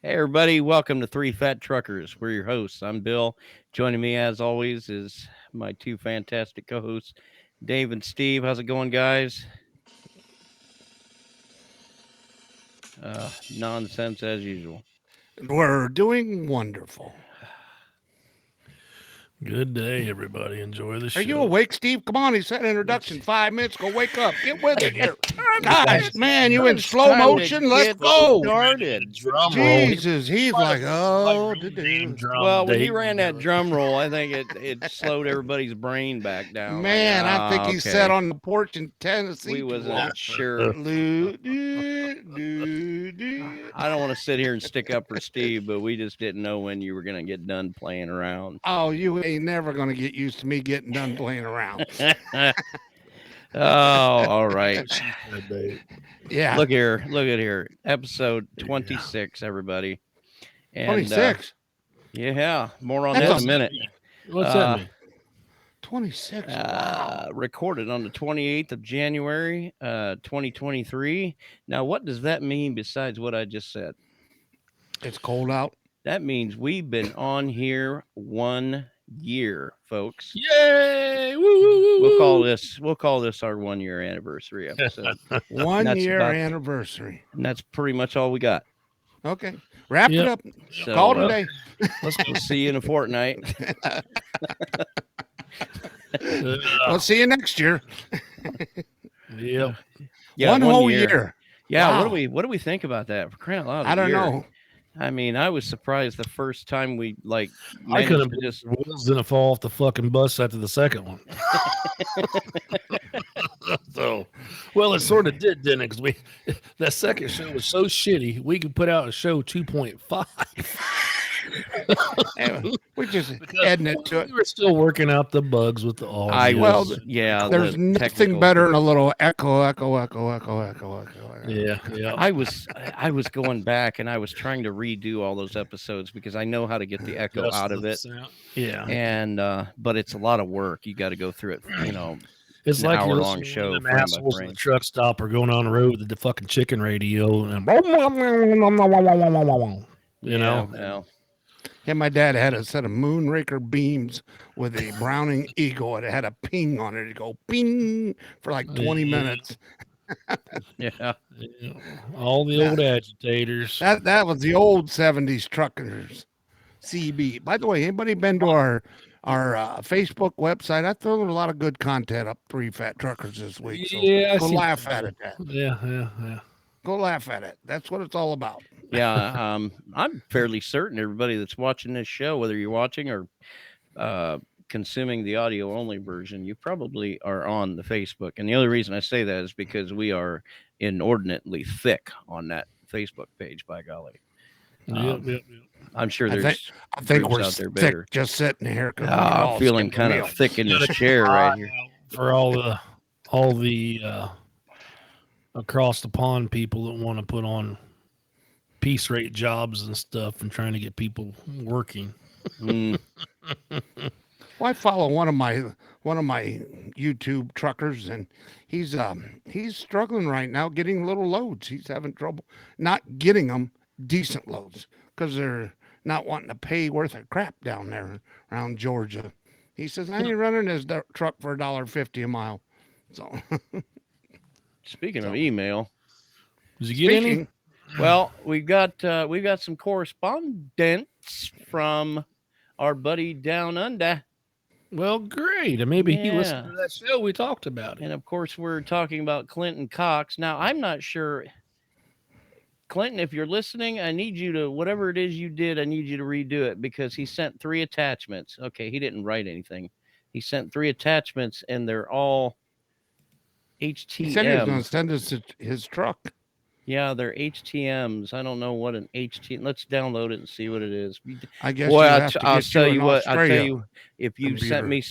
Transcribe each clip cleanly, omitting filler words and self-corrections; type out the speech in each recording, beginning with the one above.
Hey, everybody, welcome to Three Fat Truckers. We're your hosts. I'm Bill. Joining me, as always, is my two fantastic co hosts, Dave and Steve. How's it going, guys? Nonsense as usual. We're doing wonderful. Good day, everybody. Enjoy the Are you show. awake, Steve? Come on, he said It's introduction 5 minutes ago. Wake up. Get with it here. time to Gosh, get man, you in it's slow time to motion? Let's get go. started. Drum roll. He Jesus, he's might like, have like oh, real damn do. drum Well, when he day. ran that drum roll, I think it slowed everybody's brain back down. Like, Man, I think he sat okay, on the porch in we Tennessee too wasn't long. sure. Loo, doo, doo, doo. I don't want to sit here and stick up for Steve, but we just didn't know when you were going to get done playing around. Oh, you ain't never going to get used to me getting done playing around. Oh, all right. That's what she said, Dave. Yeah, Look at here. Episode Yeah. 26, everybody. And 26. yeah, more on That's that in a a What's that minute. mean? What's that Uh, mean? 26. Wow. recorded on the 28th of January, 2023. Now, what does that mean besides what I just said? It's cold out. That means we've been on here 1 year, folks. Yay! Woo, woo, woo, woo. We'll call this our 1 year anniversary episode. And One that's year about anniversary. and that's pretty much all we got. Okay. Wrap it Yep. up. Call So it a day. Let's go. we'll see you in a fortnight. We'll see you next year. Yep. Yeah, One 1 whole year. year. Yeah, Wow. what do we think about that? For crying out loud, a I don't year. know. I mean, I was surprised the first time we like I couldn't managed to believe just the wheels didn't fall off the fucking bus after the second one. So, well, it sort of did, didn't it? Because that second show was so shitty, we could put out a show 2.5 Anyway, we're just because adding it to it. we were still working out the bugs with the audio. I Well, was yeah, There's the nothing technical better than a little echo, echo, echo, echo, echo, echo. Yeah. I was going back and I was trying to redo all those episodes because I know how to get the echo Just out of the it. sound. Yeah. And but it's a lot of work. You got to go through it, It's an like hour you're long listening to show them frame by assholes in frame. the truck stop or going on the road with the fucking chicken radio and you Yeah, know. well, Yeah, my dad had a set of Moonraker beams with a Browning Eagle. It had a ping on it. It'd go ping for like 20 Yeah, minutes. yeah. yeah. All the That, old agitators. that was the old 70s truckers. CB. By the way, anybody been to our Facebook website? I threw a lot of good content up. Three Fat Truckers this week, so Yeah, I go seen laugh some at of it. Dad. them. Yeah. Go laugh at it. That's what it's all about. Yeah, I'm fairly certain everybody that's watching this show, whether you're watching or consuming the audio only version, you probably are on the Facebook. And the only reason I say that is because we are inordinately thick on that Facebook page. By golly, Yep. um, I'm sure I think there's I think groups we're out there thick better. just sitting here because we I'm all feeling skipped a kind of meal. thick in this Gotta keep chair an right eye here. out for all the across the pond people that want to put on piece rate jobs and stuff and trying to get people working. Mm, Well, I follow one of my YouTube truckers, and he's struggling right now getting little loads. He's having trouble not getting them decent loads because they're not wanting to pay worth of crap down there around Georgia. He says I ain't running this truck for $1.50 a mile. So speaking of so email, Did you get any? speaking, well, we've got some correspondence from our buddy down under. Well, great. And maybe he listened Yeah. to that show. We talked about it. And of course, we're talking about Clinton Cox. Now, I'm not sure, Clinton, if you're listening, I need you to, whatever it is you did, I need you to redo it because he sent three attachments. Okay, he didn't write anything. He sent three attachments and they're all he said he was going to HTMs. send us his truck. Yeah, they're HTMs. I don't know what an HT. Let's download it and see what it is. I guess Boy, you have to I'll get you tell an you what. I'll tell Australia you, if you sent computer. me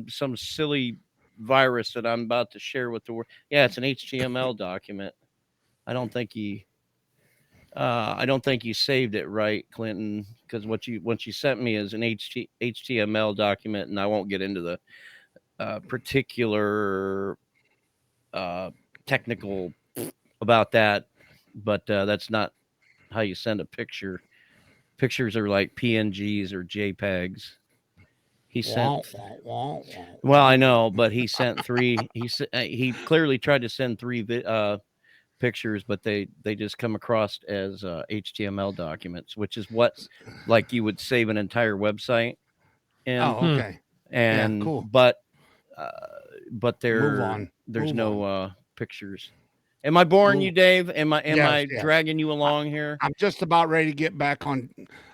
some silly virus that I'm about to share with the world, yeah, it's an HTML document. I don't think he, I don't think you saved it right, Clinton, because what you sent me is an HTML document, and I won't get into the particular uh, technical about that, but that's not how you send a picture. pictures are like PNGs or JPEGs. He Wah, sent. wah, wah, wah. Well, I know, but he sent three. He clearly tried to send three pictures, but they just come across as HTML documents, which is what like you would save an entire website in. Oh, okay. And cool. but Move on. there's Move no pictures. Am I boring you, Dave? Am I Yes. dragging you along here? I'm just about ready to get back on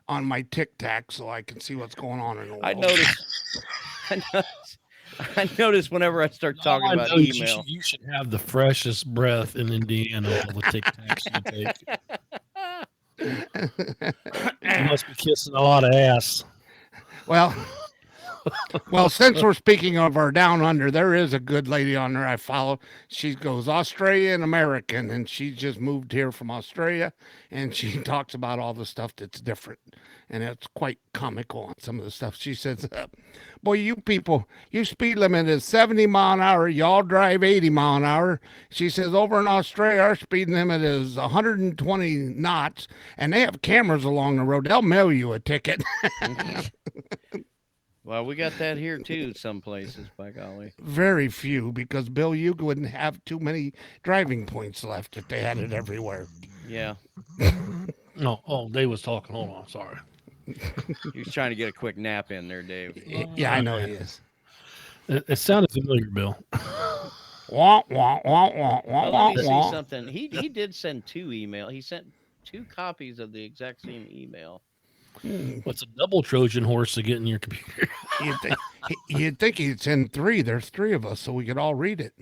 my Tic Tac so I can see what's going on in the world. I noticed whenever I start talking All I about know is email. you should have the freshest breath in Indiana of all the Tic Tacs you take. You must be kissing a lot of ass. Well, since we're speaking of our down under, there is a good lady on there I follow. She goes Australian American, and she just moved here from Australia, and she talks about all the stuff that's different, and it's quite comical on some of the stuff. She says, boy, you people, your speed limit is 70 mile an hour. Y'all drive 80 mile an hour. She says, over in Australia, our speed limit is 120 knots, and they have cameras along the road. They'll mail you a ticket. Well, we got that here too, some places, by golly. Very few, because Bill, you wouldn't have too many driving points left if they had it everywhere. Yeah. No, Dave was talking. Hold on, sorry. He was trying to get a quick nap in there, Dave. Yeah, I know he is. It sounded familiar, Bill. Wah, wah, wah, wah, wah, Well, wah, let me see wah. something. He did send two emails. He sent 2 copies of the exact same email. What's a double Trojan horse to get in your computer? You'd think he'd send 3. There's 3 of us, so we could all read it.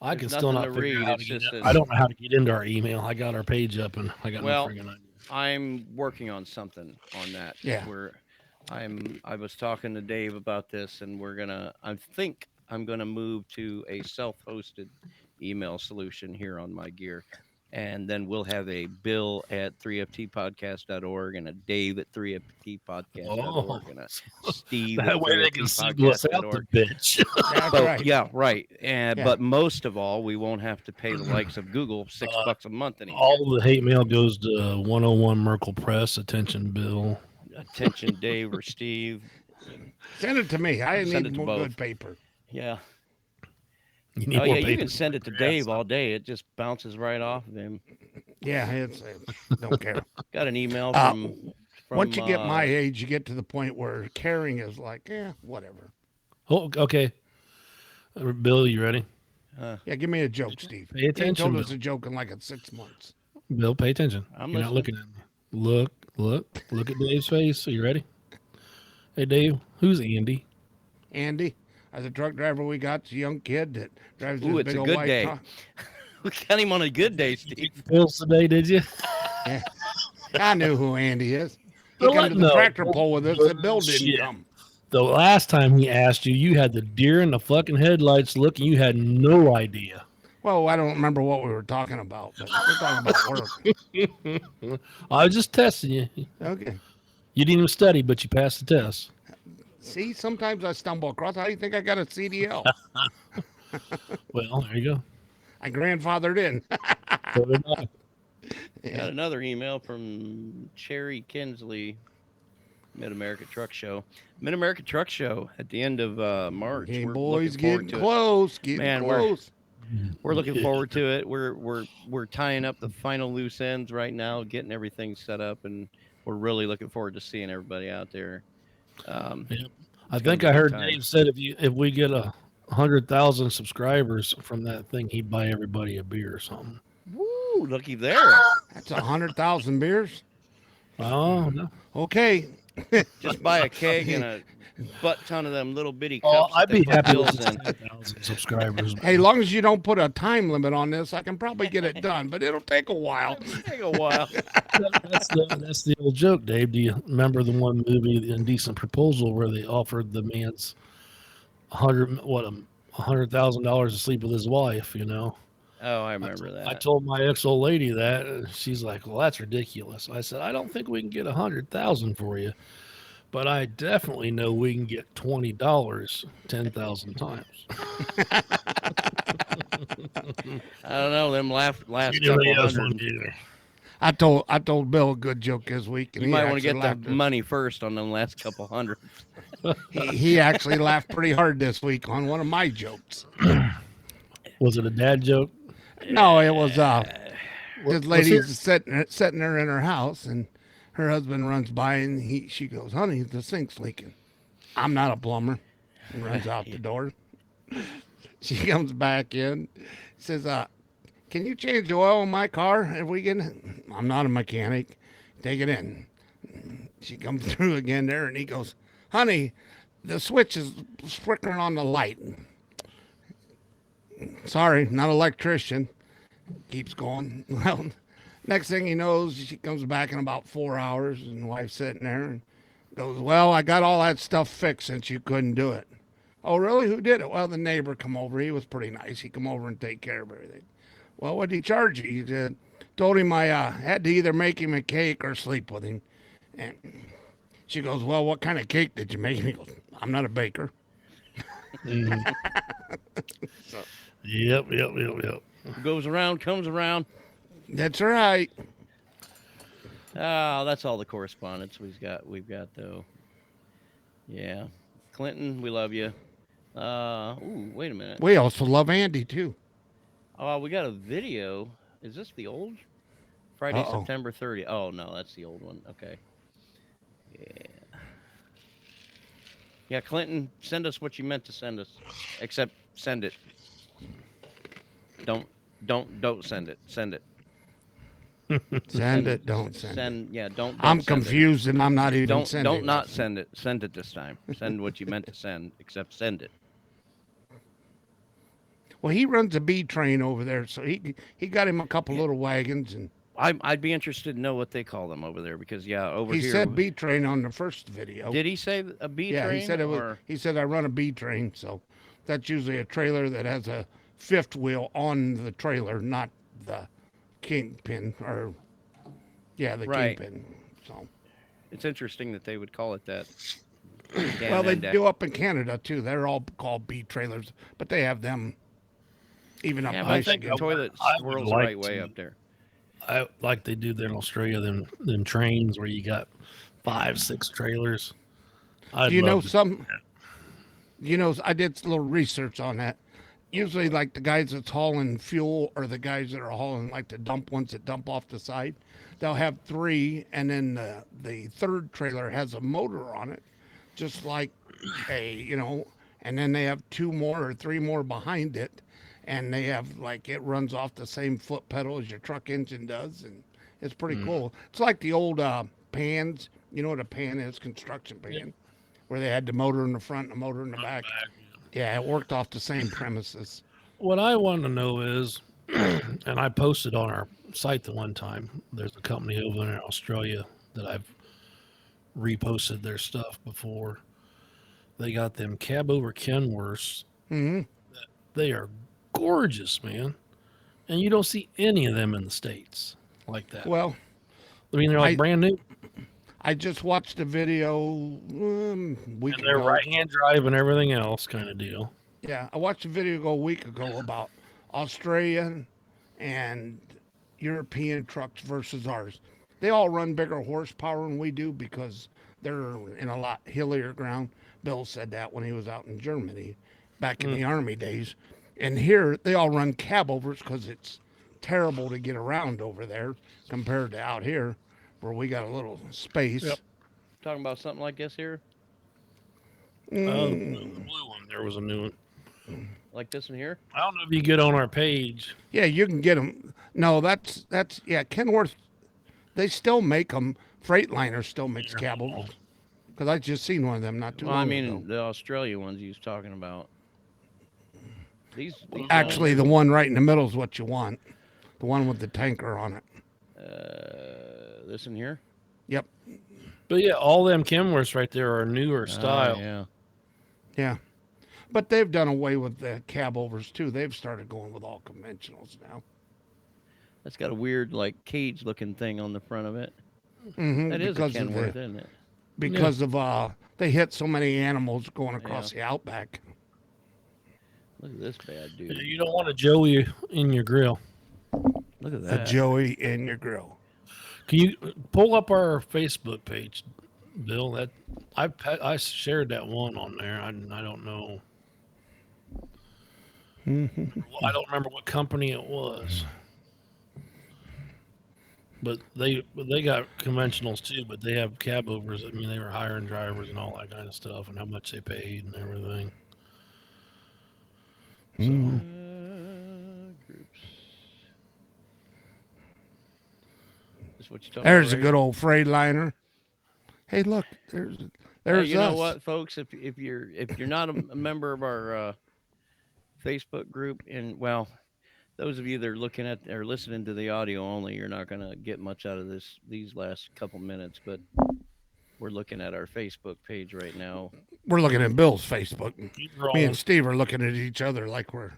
I There's can still nothing not to figure read, out how to it's get just in. a- I don't know how to get into our email. I got our page up and I got Well, no friggin' idea. I'm working on something on that. Yeah. I was talking to Dave about this, and I think I'm gonna move to a self-hosted email solution here on my gear. And then we'll have a Bill at 3ftpodcast.org and a Dave at 3ftpodcast.org and a Steve at That way they can single us out the 3ftpodcast.org. bitch. That's But, right. yeah, right. And Yeah. But most of all, we won't have to pay the likes of Google $6 a month anymore. All the hate mail goes to 101 Merkle Press. Attention, Bill. Attention, Dave or Steve. Send it to me. I Send it need to more both. good paper. Yeah. You need Oh more yeah, you paper can send it to for Dave ass. all day. It just bounces right off of him. Yeah, don't care. Got an email Uh, from Once you get my age, you get to the point where caring is like, whatever. Oh, okay. Bill, you ready? Yeah, give me a joke, Steve. Pay He ain't attention, told us Bill. a joke in like 6 months. Bill, pay attention. I'm You're not listening. looking at me. Look at Dave's face. Are you ready? Hey, Dave, who's Andy? Andy, the truck driver we got, a young kid that drives Ooh, this it's big a old good white day. car. We got him on a good day, Steve. Pills today, did you? I knew who Andy is. He Well, come to the no. tractor pull with us. The Bill didn't Shit. come. The last time he asked you, you had the deer in the fucking headlights look, and you had no idea. Well, I don't remember what we were talking about, but we're talking about work. I was just testing you. Okay. You didn't even study, but you passed the test. See, sometimes I stumble across. How do you think I got a CDL? Well, there you go. I grandfathered in. So did I. Got another email from Cherry Kinsley, Mid America Truck Show. Mid America Truck Show at the end of March. Hey, We're boys, looking forward getting to it. close. Getting Man, close. We're looking forward to it. We're tying up the final loose ends right now, getting everything set up, and we're really looking forward to seeing everybody out there. I It's think gonna be I a heard good time. Dave said if we get 100,000 subscribers from that thing, he'd buy everybody a beer or something. Woo, looky there. That's 100,000 beers. Oh no! Okay. Just buy a keg and a butt ton of them little bitty Oh, cups. I'd that be put happy bills with in. 10,000 subscribers. Hey, long as you don't put a time limit on this, I can probably get it done, but it'll take a while. Take a while. That's the old joke, Dave. Do you remember the one movie, The Indecent Proposal, where they offered the man's $100,000 to sleep with his wife? You know. Oh, I remember that. I told my ex old lady that. And she's like, "Well, that's ridiculous." I said, "I don't think we can get 100,000 for you, but I definitely know we can get $20 10,000 times." I don't know. Them last You couple know, that's hundred. one either. I told Bill a good joke this week, and You he might want to actually get laughed. the money first on them last couple hundred. He actually laughed pretty hard this week on one of my jokes. Was it a dad joke? No, it was What- this what's lady's sitting there in her house, and her husband runs by, and she goes, "Honey, the sink's leaking." I'm not a plumber. And runs out the door. She comes back in, says, "Can you change the oil in my car if we can?" I'm not a mechanic. Take it in. She comes through again there, and he goes, "Honey, the switch is flickering on the light." Sorry, not an electrician. Keeps going. Well, next thing he knows, she comes back in about 4 hours, and the wife's sitting there and goes, "Well, I got all that stuff fixed since you couldn't do it." "Oh, really? Who did it?" "Well, the neighbor come over. He was pretty nice. He come over and take care of everything." "Well, what did he charge you?" He said, "Told him I had to either make him a cake or sleep with him." And she goes, "Well, what kind of cake did you make?" And he goes, "I'm not a baker." Mhm. Yep. Goes around, comes around. That's right. Oh, that's all the correspondence we've got though. Yeah. Clinton, we love you. Ooh, wait a minute. We also love Andy, too. Oh, we got a video. Is this the old? Friday, Uh-oh. September 30th. Oh, no, that's the old one. Okay. Yeah. Yeah, Clinton, send us what you meant to send us. Except send it. Don't send it. Send it. Send it, don't send it. Don't I'm send it. confused, and I'm not even Don't sending not it. send it. Send it this time. Send what you meant to send, except send it. Well, he runs a bee train over there, so he got him a couple little wagons, and I'd be interested to know what they call them over there because over he here. said bee train on the first video. Did he say a bee Yeah, train? he said it was. or- He said I run a bee train, so that's usually a trailer that has a fifth wheel on the trailer, not the kingpin or the Right. kingpin. So It's interesting that they would call it that. well, they Dan, do up in Canada too. They're all called bee trailers, but they have them even up Yeah, in but I think Michigan. the toilet I would swirls the like right way to- up there. I like they do there in Australia. Them trains where you got 5-6 trailers. Do you know some? You know, I did a little research on that. Usually, like the guys that's hauling fuel or the guys that are hauling like the dump ones that dump off the side, they'll have three, and then the third trailer has a motor on it, just like and then they have two more or three more behind it, and they have like it runs off the same foot pedal as your truck engine does, and it's pretty cool. It's like the old pans. You know what a pan is? Construction pan, where they had the motor in the front and the motor in the back. Yeah, it worked off the same premises. What I want to know is, and I posted on our site the one time. There's a company over in Australia that I've reposted their stuff before. They got them cab over Kenworths. Hmm. They are gorgeous, man, and you don't see any of them in the States like that. Well, I mean, they're like I- brand new, I just watched a video week and they're ago. right-hand drive and everything else, kind of deal. Yeah, I watched a video a week ago about Australian and European trucks versus ours. They all run bigger horsepower than we do because they're in a lot hillier ground. Bill said that when he was out in Germany back in the Army days. And here, they all run cab overs because it's terrible to get around over there compared to out here where we got a little space. Yep. Talking about something like this here, The blue one, there was a new one. like this one here. I don't know if you get on our page. Yeah, you can get them. No, that's Kenworth. They still make them. Freightliner still makes cab overs. Because I just seen one of them not too Well, long I mean ago. the Australia ones he was talking about. These Actually, the one right in the middle is what you want. The one with the tanker on it. this one here. Yep. But yeah, all them Kenworths right there are newer style. Yeah. Yeah. But they've done away with the cab overs too. They've started going with all conventionals now. That's got a weird like cage looking thing on the front of it. Mm-hmm, That is a because Kenworth, of isn't it? they hit so many animals going across the outback. Look at this bad dude. You don't want a Joey in your grill. Look at A that. Joey in your grill. Can you pull up our Facebook page, Bill? That I shared that one on there. I don't know. I don't remember what company it was. But they got conventionals too, but they have cab overs. I mean, they were hiring drivers and all that kind of stuff, and how much they paid and everything. Groups. Is what you talking There's about a right good old Freightliner. Hey, look, there's Hey, you know us. what, folks? If you're not a member of our Facebook group, and well, those of you that are looking at or listening to the audio only, you're not going to get much out of these last couple minutes. But we're looking at our Facebook page right now. We're looking at Bill's Facebook. Keep Me rolling. and Steve are looking at each other like we're.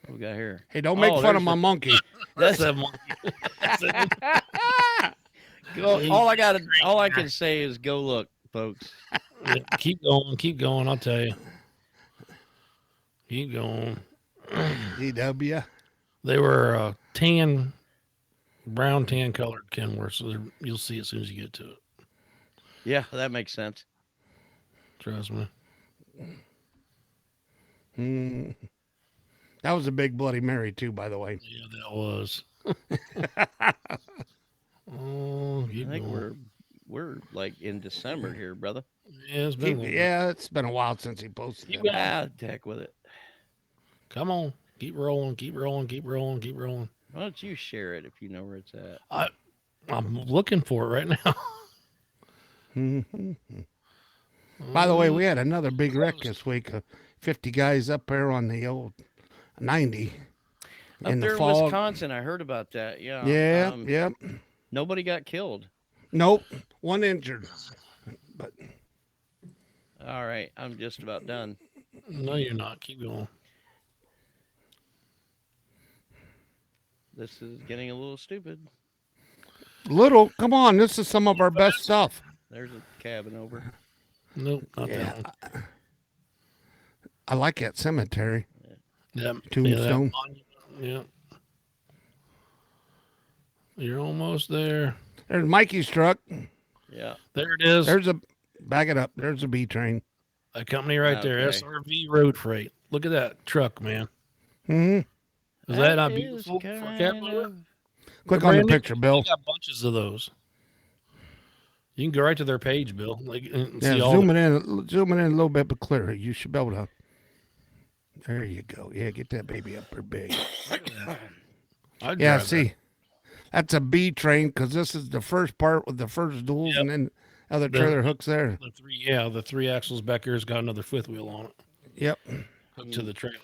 What we got here? Hey, don't make Oh, fun of there's my the- monkey. That's that monkey. All I can say is go look, folks. Yeah, keep going. I'll tell you. Keep going. DW. They were brown tan colored Kenworth, so you'll see as soon as you get to it. Yeah, that makes sense. Trust me. That was a big Bloody Mary too, by the way. Yeah, that was. Oh, I think we're like in December here, brother. Yeah, it's been. Yeah, it's been a while since he posted You it. got- Heck with it. Come on, keep rolling. Why don't you share it if you know where it's at? I'm looking for it right now. By the way, we had another big wreck this week. 50 guys up there on the old 90 Up in there the in fog. Wisconsin, I heard about that. Yeah. Yeah, yep. Nobody got killed. Nope, one injured. But All right, I'm just about done. No, you're not. Keep going. This is getting a little stupid. little, come on, this is some of our best stuff. There's a cabin over. Nope, not Yeah. that one. I like that cemetery. Yeah, Tombstone. Yeah. You're almost there. There's Mikey's truck. Yeah. There it is. There's a back it up. There's a B train. A company right there, Okay. SRV Road Freight. Look at that truck, man. Mm-hmm. Is that not is beautiful for kind cab of- loader? Click They're on the brand new. picture, Bill. They got bunches of those. You can go right to their page, Bill. Like and Yeah, see all. zoom it in a little bit, but clearer. You should be able to. There you go. Yeah, get that baby up there big. I'd Yeah, drive see, that's a B train because this is the first part with the first duals, Yep. and then other The- trailer hooks there. the three axles Becker's got another fifth wheel on it, Yep. hooked to the trailer.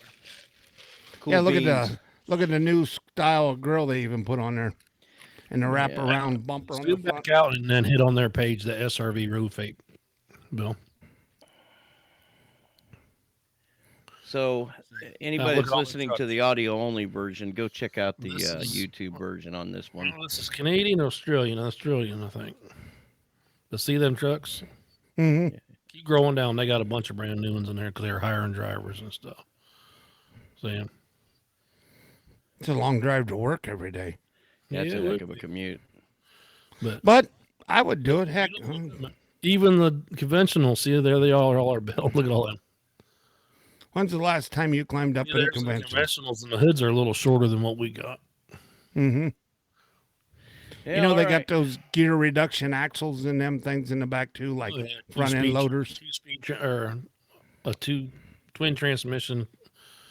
Cool Yeah, look beans. at the new style of grill they even put on there, and the wrap Yeah. around bumper on the Zoom front. back out and then hit on their page, the SRV Road Freight, Bill. So, anybody look that's at all the listening to trucks. the audio only version, go check out the This is- YouTube version on this one. Well, this is Canadian, Australian, I think. To see them trucks, Mm-hmm. keep growing down. They got a bunch of brand new ones in there because they're hiring drivers and stuff. Saying, It's a long drive to work every day, That's yeah, a it heck would of a be. commute. but I would do it. Heck, Even the conventional, see, there they all are built. Look at all them. when's the last time you climbed up Yeah, in a there's some convention? conventionals, and the hoods are a little shorter than what we got. Mm-hmm. Yeah, You know, they all got right. those gear reduction axles and them things in the back too, like Oh, yeah, front end two-speed- loaders. two-speed or a twin transmission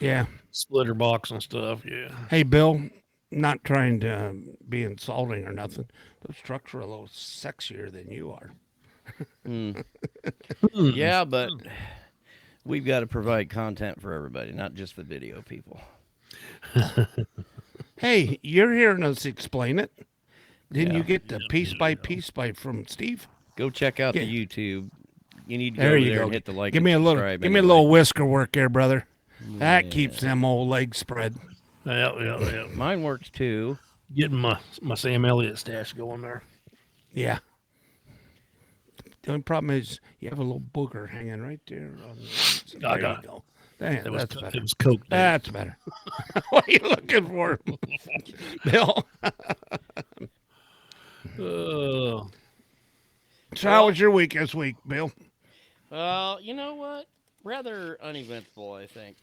Yeah. splitter box and stuff. Yeah. Hey, Bill, not trying to be insulting or nothing. Those trucks are a little sexier than you are. Mm. Hmm. Yeah, but we've got to provide content for everybody, not just the video people. Hey, you're hearing us explain it. Didn't Yeah. you get the piece by from Steve? Go check out Yeah. the YouTube. You need to go There over you there go. and hit the like. Give and me a little, subscribe give me a anyway. little whisker work there, brother. That Yeah. keeps them old legs spread. Yeah. Mine works too. Getting my Sam Elliott stash going there. Yeah. The only problem is you have a little booger hanging right there. There I you got it. go. Damn, It was, that's better. it was Coke. Day. That's better. What are you looking for, Bill? Uh, So how was your week this week, Bill? Well, you know what? Rather uneventful, I think.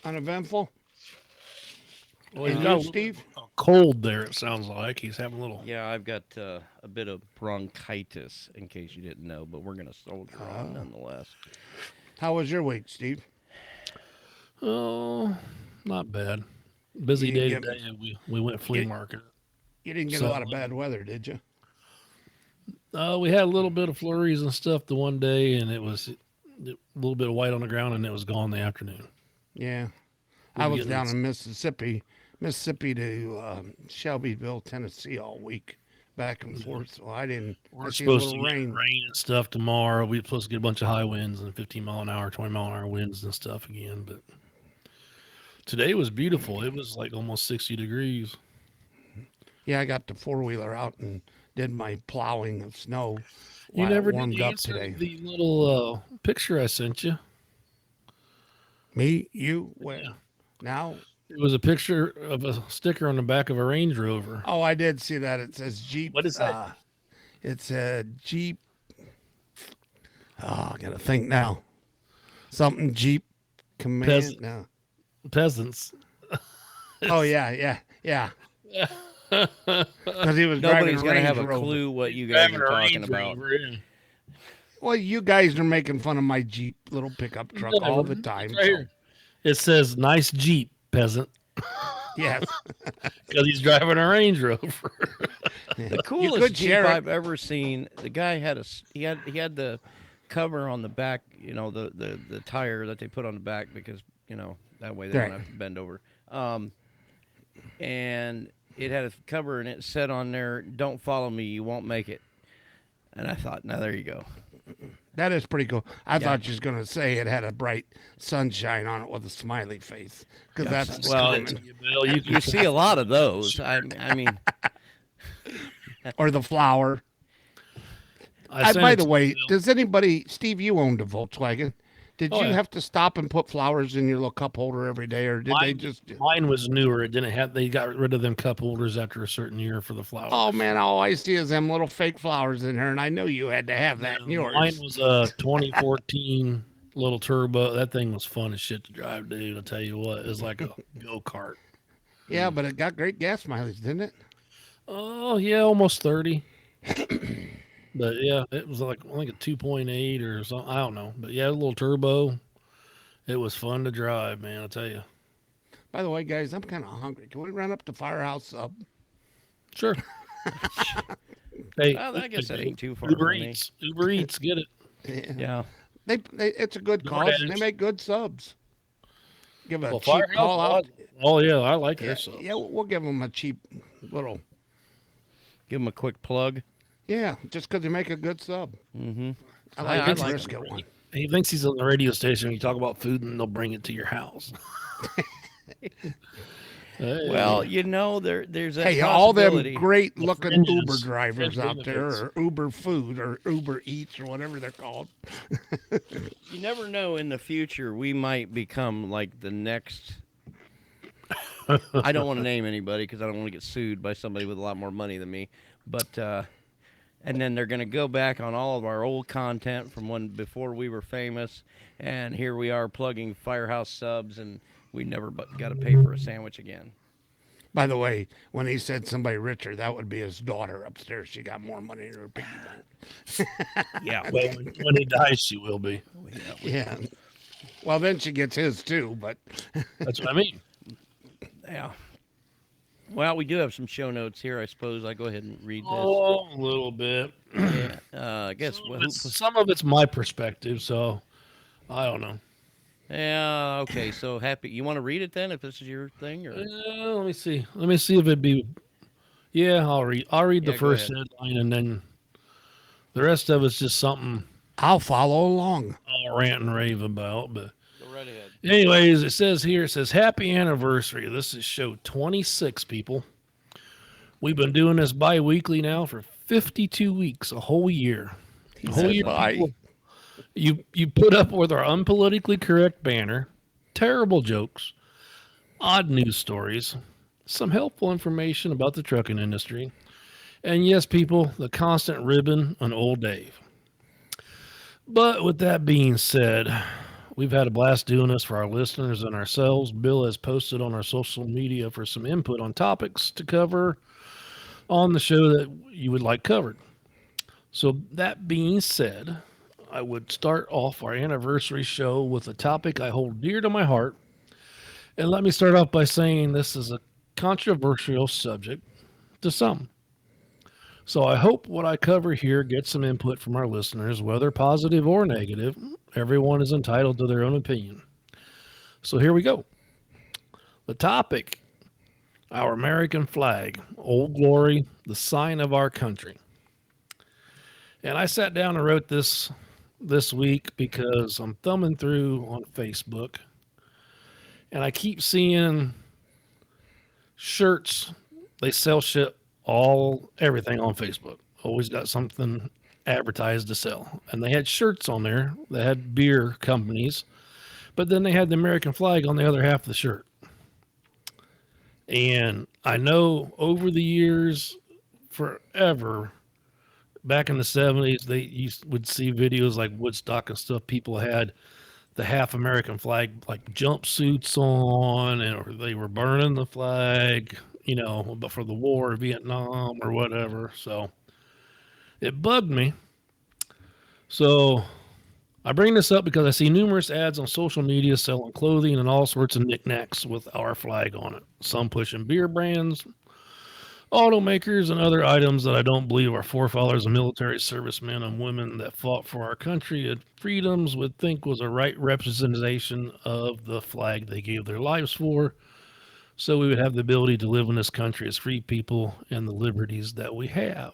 Uneventful? well, And he's you, got a little Steve? cold there. It sounds like he's having a little. Yeah, I've got a bit of bronchitis, in case you didn't know, but we're gonna soldier on nonetheless. How was your week, Steve? Oh, not bad. Busy You day didn't today. We went flea you- market. You didn't get So- a lot of bad weather, did you? We had a little bit of flurries and stuff the one day, and it was a little bit of white on the ground, and it was gone the afternoon. Yeah. We'll I be was getting down this- in Mississippi to Shelbyville, Tennessee all week, back and forth. So I didn't. We're I seen supposed to little get rain and stuff tomorrow. We're supposed to get a bunch of high winds and 15 mile an hour, 20 mile an hour winds and stuff again. But today was beautiful. It was like almost 60 degrees. Yeah, I got the 4-wheeler out and did my plowing of snow. You while never it warmed did up answer today. the little picture I sent you. Me, you, where? Yeah. Now? It was a picture of a sticker on the back of a Range Rover. Oh, I did see that. It says Jeep. What is that? It's a Jeep. Oh, I gotta think now. Something Jeep Command. Peasant. No. Peasants. Oh yeah. Because he was driving Nobody's a gonna Range have a Rover. clue what you guys Driving are a talking Range about. Rover, yeah. Well, you guys are making fun of my Jeep little pickup truck No, all the it's time. right so, here. It says "nice Jeep, peasant," yes. because he's driving a Range Rover. The could coolest Jeep share it. I've ever seen. The guy had he had the cover on the back. You know, the tire that they put on the back because that way they Right. don't have to bend over. And it had a cover and it said on there, "Don't follow me, you won't make it." And I thought, now there you go. That is pretty cool. I Yeah. thought you was going to say it had a bright sunshine on it with a smiley face. Because Yeah, that's well, common. Bill, you You see a lot of those. I mean, Or the flower. I sent By it the to way, you, Bill. does anybody, Steve, you owned a Volkswagen. Did Oh, you yeah. have to stop and put flowers in your little cup holder every day, or did they Mine- just? Mine was newer. It didn't have. They got rid of them cup holders after a certain year for the flowers. Oh man, all I see is them little fake flowers in here, and I knew you had to have that in yours. Mine was a 2014 little turbo. That thing was fun as shit to drive, dude. I'll tell you what, it was like a go kart. Yeah, but it got great gas mileage, didn't it? Oh yeah, almost 30. But yeah, it was like I think a 2.8 or something. I don't know, but yeah, a little turbo. It was fun to drive, man. I tell you. By the way, guys, I'm kind of hungry. Can we run up to Firehouse Sub? Sure. Hey, well, I guess that ain't too far Uber from me. Eats. Uber Eats, get it. Yeah. Yeah. It's a good cause, and they DoorDash. make good subs. Give a Well, cheap Firehouse, call out. oh yeah, I like Yeah, their subs. yeah, we'll give them a cheap little. Give them a quick plug. Yeah, just because they make a good sub. Mm-hmm. I like I the like brisket one. He thinks he's on the radio station. You talk about food, and they'll bring it to your house. Hey. Well, there's that Hey, all them possibility. great looking Uber fringes, drivers fringe out there, benefits. or Uber Food, or Uber Eats, or whatever they're called. You never know. In the future, we might become like the next. I don't want to name anybody because I don't want to get sued by somebody with a lot more money than me. But and then they're going to go back on all of our old content from when before we were famous, and here we are plugging Firehouse Subs, and we never got to pay for a sandwich again. By the way, when he said somebody richer, that would be his daughter upstairs. She got more money in her piggy bank. Yeah. Well, when he dies, she will be. Yeah. Well, then she gets his too, but That's what I mean. Yeah. Well, we do have some show notes here. I suppose I go ahead and read this. Oh, a little bit. Yeah. I guess. Some of it's my perspective, so I don't know. Yeah. Okay. So happy. You want to read it then, if this is your thing, or Let me see. Let me see if it'd be. Yeah, I'll read. I'll read the Yeah, go first ahead. headline, and then the rest of it's just something I'll follow along. I'll rant and rave about. But go right ahead. anyways, it says here. It says happy anniversary. This is show 26. People, we've been doing this bi-weekly now for 52 weeks, a whole year. A whole said year. bi. People, you put up with our unpolitically correct banner, terrible jokes, odd news stories, some helpful information about the trucking industry, And yes, people, the constant ribbon on old Dave. But with that being said, we've had a blast doing this for our listeners and ourselves. Bill has posted on our social media for some input on topics to cover on the show that you would like covered. So, that being said, I would start off our anniversary show with a topic I hold dear to my heart. And let me start off by saying this is a controversial subject to some. So I hope what I cover here gets some input from our listeners, whether positive or negative. Everyone is entitled to their own opinion. So here we go. The topic, our American flag, Old Glory, the sign of our country. And I sat down and wrote this week because I'm thumbing through on Facebook and I keep seeing shirts. They sell shit, everything on Facebook. Always got something advertised to sell. And they had shirts on there that had beer companies, but then they had the American flag on the other half of the shirt. And I know over the years, forever, back in the 70s, would see videos like Woodstock and stuff. People had the half American flag, like jumpsuits on, or they were burning the flag, but for the war, Vietnam or whatever. So it bugged me. So I bring this up because I see numerous ads on social media selling clothing and all sorts of knickknacks with our flag on it. Some pushing beer brands, automakers, and other items that I don't believe our forefathers and military servicemen and women that fought for our country and freedoms would think was a right representation of the flag they gave their lives for, so we would have the ability to live in this country as free people and the liberties that we have.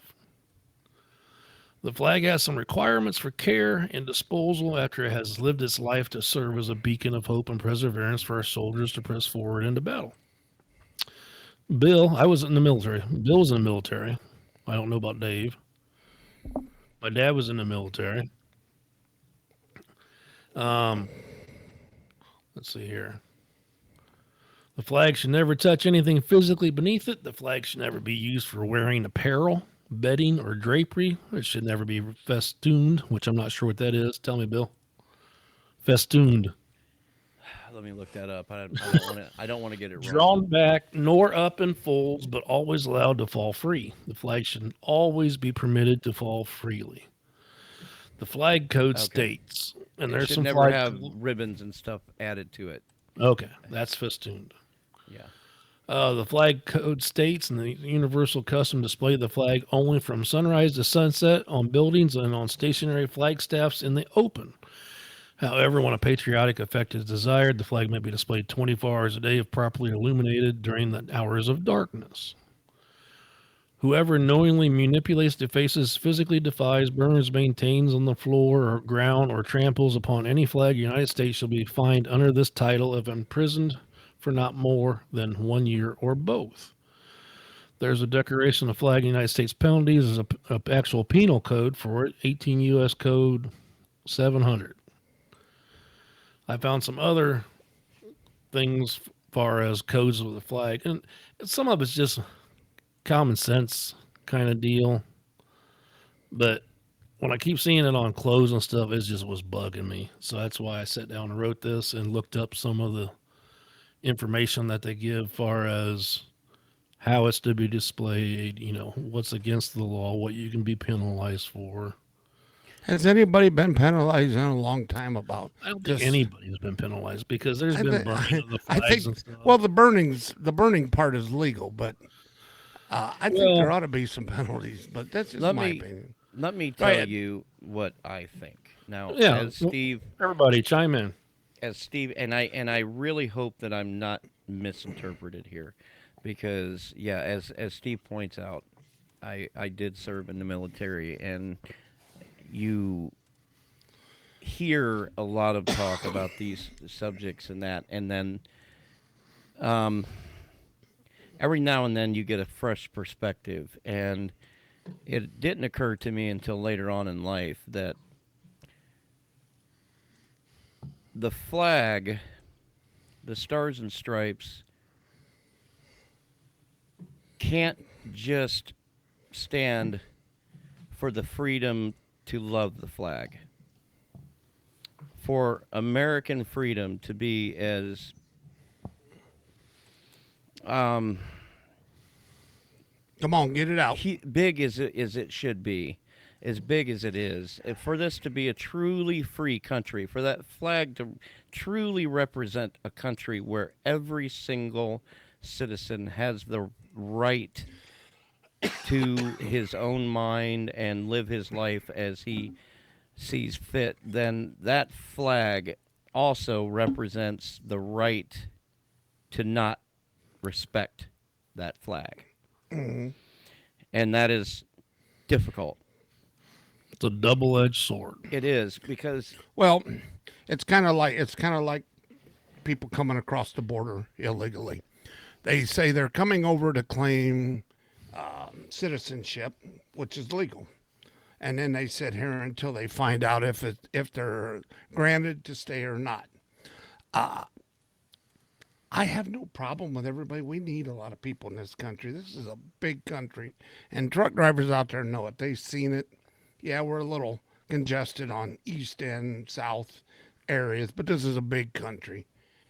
The flag has some requirements for care and disposal after it has lived its life to serve as a beacon of hope and perseverance for our soldiers to press forward into battle. Bill, I was in the military. Bill was in the military. I don't know about Dave. My dad was in the military. Let's see here. The flag should never touch anything physically beneath it. The flag should never be used for wearing apparel, bedding, or drapery. It should never be festooned, which I'm not sure what that is. Tell me, Bill. Festooned. Let me look that up. I don't want to get it wrong. Drawn back nor up in folds, but always allowed to fall free. The flag should always be permitted to fall freely. The flag code states, and there's some never have ribbons and stuff added to it. Okay, that's festooned. Yeah. The flag code states, and the universal custom display the flag only from sunrise to sunset on buildings and on stationary flag staffs in the open. However, when a patriotic effect is desired, the flag may be displayed 24 hours a day if properly illuminated during the hours of darkness. Whoever knowingly manipulates, defaces, physically defies, burns, maintains on the floor or ground, or tramples upon any flag of the United States shall be fined under this title if imprisoned for not more than 1 year or both. There's a declaration of flag of the United States penalties. There's a actual penal code for it, 18 U.S. Code 700. I found some other things as far as codes with the flag, and some of it's just common sense kind of deal. But when I keep seeing it on clothes and stuff, it just was bugging me. So that's why I sat down and wrote this and looked up some of the information that they give as far as how it's to be displayed, what's against the law, what you can be penalized for. Has anybody been penalized in a long time about? I don't think anybody's been penalized because there's been burning of the flags and stuff. Well, the burning part is legal, but I think there ought to be some penalties. But that's just my opinion. Let me tell you what I think. Now, as Steve, everybody chime in. As Steve, and I really hope that I'm not misinterpreted here, because as Steve points out, I did serve in the military, and you hear a lot of talk about these subjects and that, and then every now and then you get a fresh perspective, and it didn't occur to me until later on in life that the flag, the stars and stripes, can't just stand for the freedom to love the flag, for American freedom to be as Come on, get it out. big as it should be, as big as it is, for this to be a truly free country, for that flag to truly represent a country where every single citizen has the right to his own mind and live his life as he sees fit, then that flag also represents the right to not respect that flag. Mhm. And that is difficult. It's a double-edged sword. It is, because Well, it's kind of like people coming across the border illegally. They say they're coming over to claim citizenship, which is legal, and then they sit here until they find out if they're granted to stay or not. I have no problem with everybody. We need a lot of people in this country. This is a big country, and truck drivers out there know it. They've seen it. Yeah, we're a little congested on east and south areas, but this is a big country,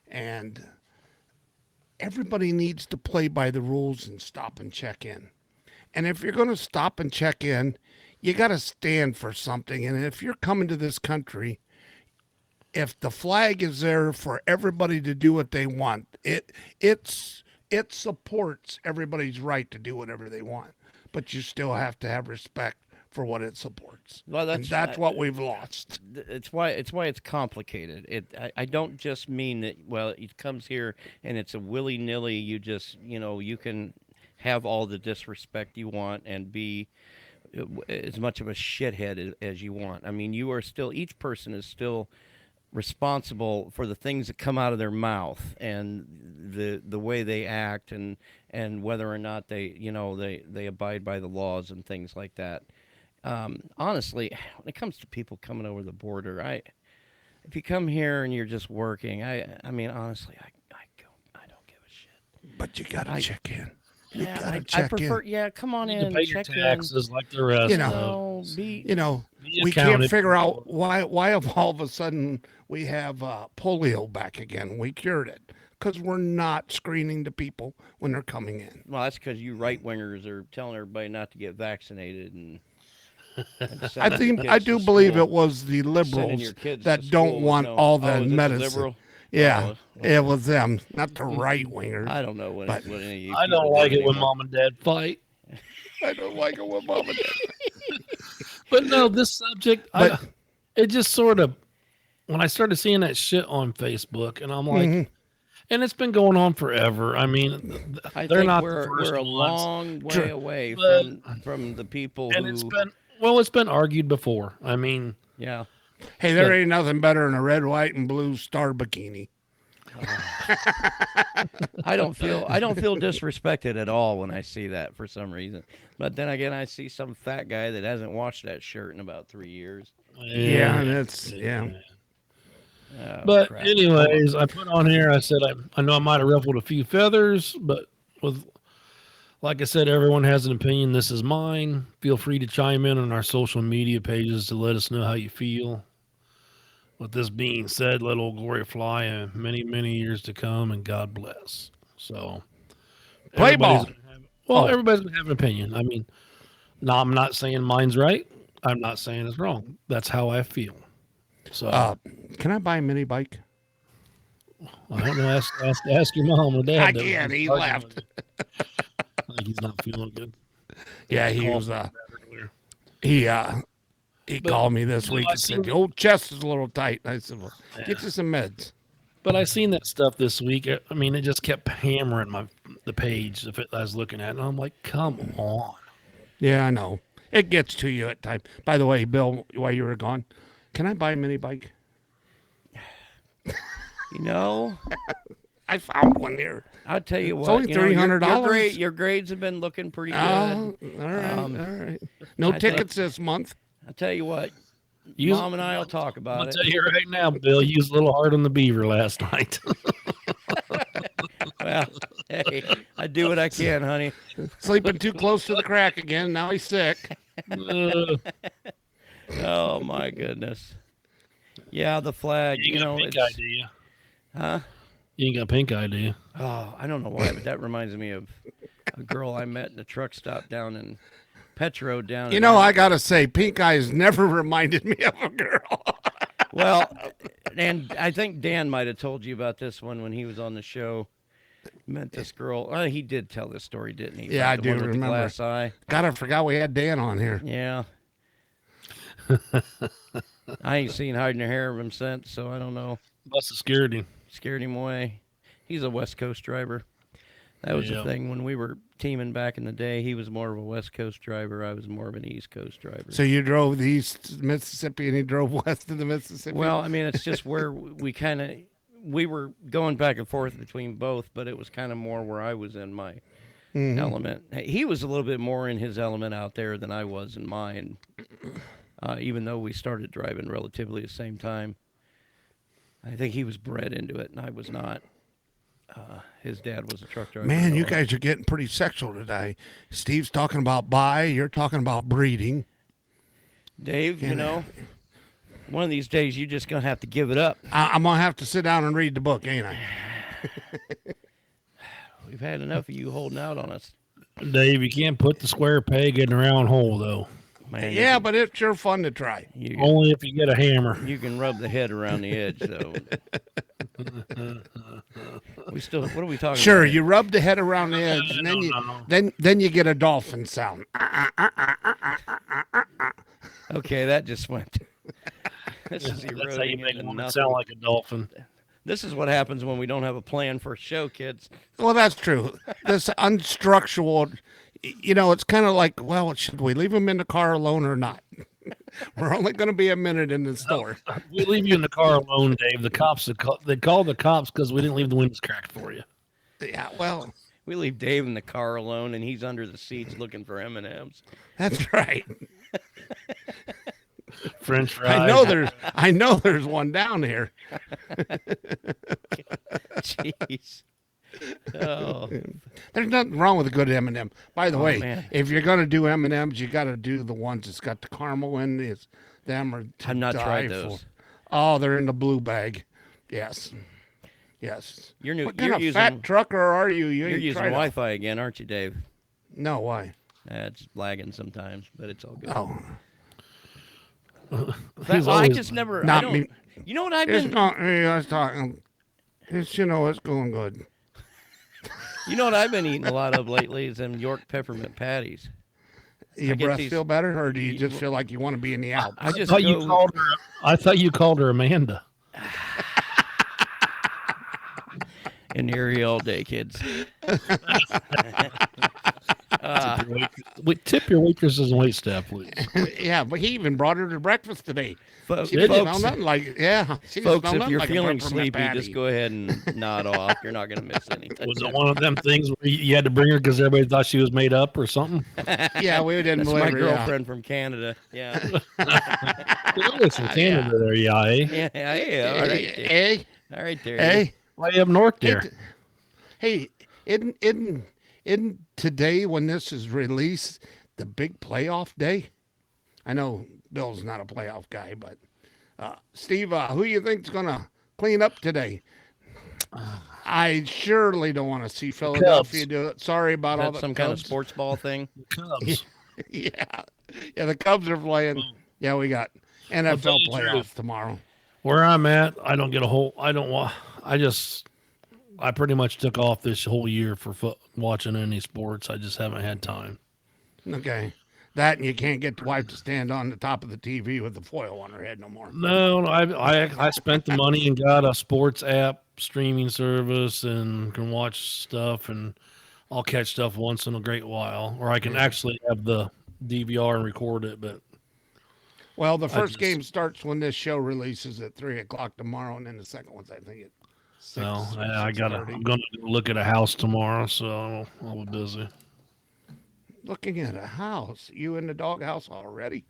and everybody needs to play by the rules and stop and check in. And if you're going to stop and check in, you got to stand for something. And if you're coming to this country, if the flag is there for everybody to do what they want, it supports everybody's right to do whatever they want. But you still have to have respect for what it supports. well, And that's what we've lost. it's why it's complicated. I don't just mean that. Well, it comes here and it's a willy-nilly. You just you can have all the disrespect you want and be as much of a shithead as you want. I mean, you are still, each person is still responsible for the things that come out of their mouth and the way they act, and whether or not they abide by the laws and things like that. Honestly, when it comes to people coming over the border, if you come here and you're just working, I mean, honestly, I don't give a shit. But you got to check in. You Yeah, got to I check prefer. in. Yeah, come on You need in, to pay your check taxes like the rest. You know. No, of be Be We can't accounted figure for. out why of all of a sudden we have polio back again. We cured it because we're not screening the people when they're coming in. well. That's because you right wingers are telling everybody not to get vaccinated, and I sending think your I kids do to believe school. it was the Sending liberals your kids that to don't school with want no- all oh, the is it the medicine. liberal? Yeah, Oh, it was them, not the right wingers. I don't know what But- any of you I people don't do like it when anymore. mom and dad fight. I don't like it with mom and dad. But no, this subject, But- it just sort of, when I started seeing that shit on Facebook, and I'm like, Mhm. and it's been going on forever. I mean, I they're think not we're the first a ones. long way Sure. away But- from the people And who. it's been argued before. I mean, Yeah. Hey, there ain't nothing better than a red, white, and blue star bikini. I don't feel disrespected at all when I see that for some reason. But then again, I see some fat guy that hasn't washed that shirt in about 3 years. Yeah, that's yeah. Oh, But crap. anyways, I put on here. I said I know I might have ruffled a few feathers, but with like I said, everyone has an opinion. This is mine. Feel free to chime in on our social media pages to let us know how you feel. With this being said, let old glory fly in many, many years to come, and God bless. So, Play everybody's ball. gonna have- Well, Oh. everybody's gonna have an opinion. I mean, no, I'm not saying mine's right. I'm not saying it's wrong. That's how I feel. So Can I buy a mini bike? I don't know. Ask your mom or dad. I that was can't. He arguing left. with you. I think he's not feeling good. Yeah, he Called was. me about it earlier. He But- called me this no, week I and said seen- the old chest is a little tight. And I said, "Well, get you some meds." But I seen that stuff this week. I mean, it just kept hammering the page I was looking at, and I'm like, come on. Yeah, I know. It gets to you at times. By the way, Bill, while you were gone, can I buy a mini bike? You know, I found one here. I'll tell you what. only you know, your- $300. Your grades have been looking pretty good. Oh, all right, Um, all right. No I think- tickets this month. I'll tell you what. Use- Mom and I will talk I'll about tell it. you right now, Bill, you was a little hard on the beaver last night. Well, hey, I do what I can, honey. Sleeping too close to the crack again. Now he's sick. Oh my goodness. Yeah, the flag. You You ain't got know, pink it's eye, do you? huh? You ain't got pink eye, do you? Oh, I don't know why, but that reminds me of a girl I met in a truck stop down in Petro down. You in know, I Ar- gotta say, pink eyes never reminded me of a girl. Well, and I think Dan might have told you about this one when he was on the show. Met this girl. He did tell this story, didn't he? Yeah, About I the do one with the remember. glass eye. God, I forgot we had Dan on here. Yeah. I ain't seen hiding a hair of him since, so I don't know. Must have scared him. Scared him away. He's a West Coast driver. That was the Yeah. thing when we were teaming back in the day. He was more of a West Coast driver. I was more of an East Coast driver. So you drove the east Mississippi and he drove west of the Mississippi? Well, I mean, it's just where we were going back and forth between both, but it was kind of more where I was in my Mhm. element. He was a little bit more in his element out there than I was in mine, even though we started driving relatively the same time. I think he was bred into it, and I was not. His dad was a truck driver. Man, you so- guys are getting pretty sexual today. Steve's talking about bi, you're talking about breeding. Dave, you know, one of these days you're just going to have to give it up. I'm gonna have to sit down and read the book, ain't I? We've had enough of you holding out on us. Dave, you can't put the square peg in the round hole, though. Man, Yeah, but it's sure fun to try. you, Only if you get a hammer. you can rub the head around the edge, though. We still, what are we talking Sure, about? you rub the head around the edge, and then then you get a dolphin sound. Okay, that just went. This is That's how you eroding make into one nothing. sound like a dolphin. This is what happens when we don't have a plan for a show, kids. Well, that's true. This unstructured, you know, it's kind of like, well, should we leave him in the car alone or not? We're only going to be a minute in the store. We leave you in the car alone, Dave. The cops, they called the cops because we didn't leave the windows cracked for you. Yeah, well, We leave Dave in the car alone, and he's under the seats looking for M&Ms. that's right. French fries. I know there's one down here. Jeez. Oh, There's nothing wrong with a good M&M. By the Oh, way, man. if you're going to do M&Ms, you got to do the ones that's got the caramel in it. Them are to I've not die tried for. those. Oh, they're in the blue bag. Yes. Yes. You're new. What kind You're of using. fat trucker are you? You You're ain't using tried a- Wi-Fi again, aren't you, Dave? No, why? It's lagging sometimes, but it's all good. Oh, He's I always- just never. I not don't. me. You know what I've It's been. not me. I was talking. It's, you know, it's going good. You know what I've been eating a lot of lately is them York peppermint patties. Your get breath these- feel better, or do you just feel like you want to be in the Alps? I just thought you go- called her. I thought you called her Amanda. in the area all day, kids. We tip your waitresses and wait staff, please. Yeah, but he even brought her to breakfast today. Folks, She didn't smell folks, nothing like yeah. She didn't folks, smell if nothing you're like a feeling peppermint sleepy, patty. just go ahead and nod off. You're not going to miss anything. Was it one of them things where you had to bring her because everybody thought she was made up or something? Yeah, we didn't That's believe my her. Yeah. girlfriend from Canada. Yeah. It's from Canada there, yeah, eh? yeah. All right. there. Hey, All right there. hey, Why you up north there? hey! Isn't today when this is released the big playoff day? I know Bill's not a playoff guy, but Steve, who you think's gonna clean up today? I surely don't want to see Philadelphia do it. Sorry about Is all that the some kind of Cubs. sports ball thing? Cubs. Yeah, the Cubs are playing. Yeah, we got NFL tell you the playoffs truth. tomorrow. Where I'm at, I don't get a whole. I don't want. I pretty much took off this whole year for watching any sports. I just haven't had time. Okay, that and you can't get the wife to stand on the top of the TV with the foil on her head no more. No, I spent the money and got a sports app streaming service and can watch stuff, and I'll catch stuff once in a great while, or I can actually have the DVR and record it. But Well, the I first just- game starts when this show releases at 3:00 tomorrow, and then the second one's I think at 6. no, or I gotta. 6:30. I'm gonna look at a house tomorrow, so I'll be busy. Looking at a house. You in the doghouse already?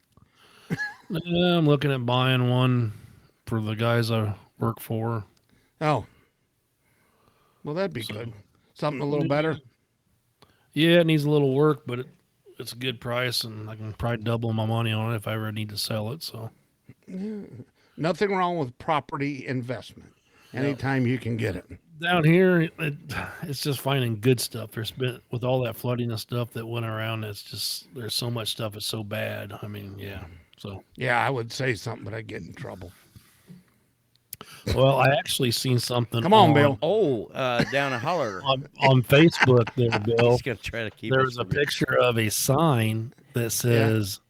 Yeah, I'm looking at buying one for the guys I work for. Oh. Well, that'd be So- good. Something a little better. Yeah, it needs a little work, but it's a good price, and I can probably double my money on it if I ever need to sell it. So Nothing wrong with property investment. Anytime you can get it. down here, it's just finding good stuff. There's been with all that flooding and stuff that went around. It's just there's so much stuff. It's so bad. I mean, yeah. So Yeah, I would say something, but I'd get in trouble. well, I actually seen something. Come on, Bill. Oh, down a holler. on Facebook there, Bill. He's gonna try to keep. There's us a picture of a sign that says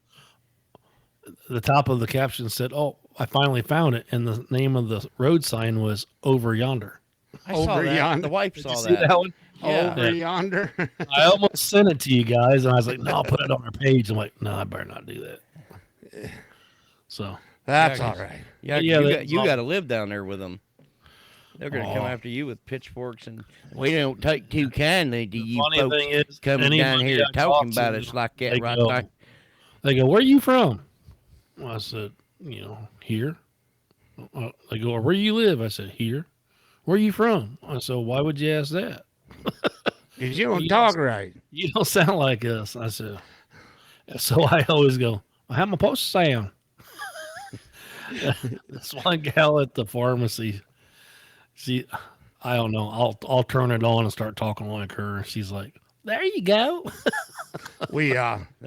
the top of the caption said, "Oh, I finally found it," and the name of the road sign was "Over Yonder." I saw over that. yonder. The wife Did saw you see that. that one? Yeah. Over yonder. I almost sent it to you guys, and I was like, "No, I'll put it on our page." I'm like, "No, I better not do that." So That's Yeah, all 'cause- right. Yeah, Yeah, you that's got all- to live down there with them. They're gonna come Aw. after you with pitchforks, and we don't take too kindly to the you funny folks thing is, coming down anybody here I talking talk about to, us like that, they right go, there. They go, "Where are you from?" Well, I said, "Here." They go, "Where you live?" I said, "Here." "Where are you from?" I said, "Why would you ask that? 'Cause you don't You talk right. You don't sound like us." I said, so I always go, "How am I supposed to sound?" This one gal at the pharmacy, I don't know. I'll turn it on and start talking like her. She's like, "There you go." We They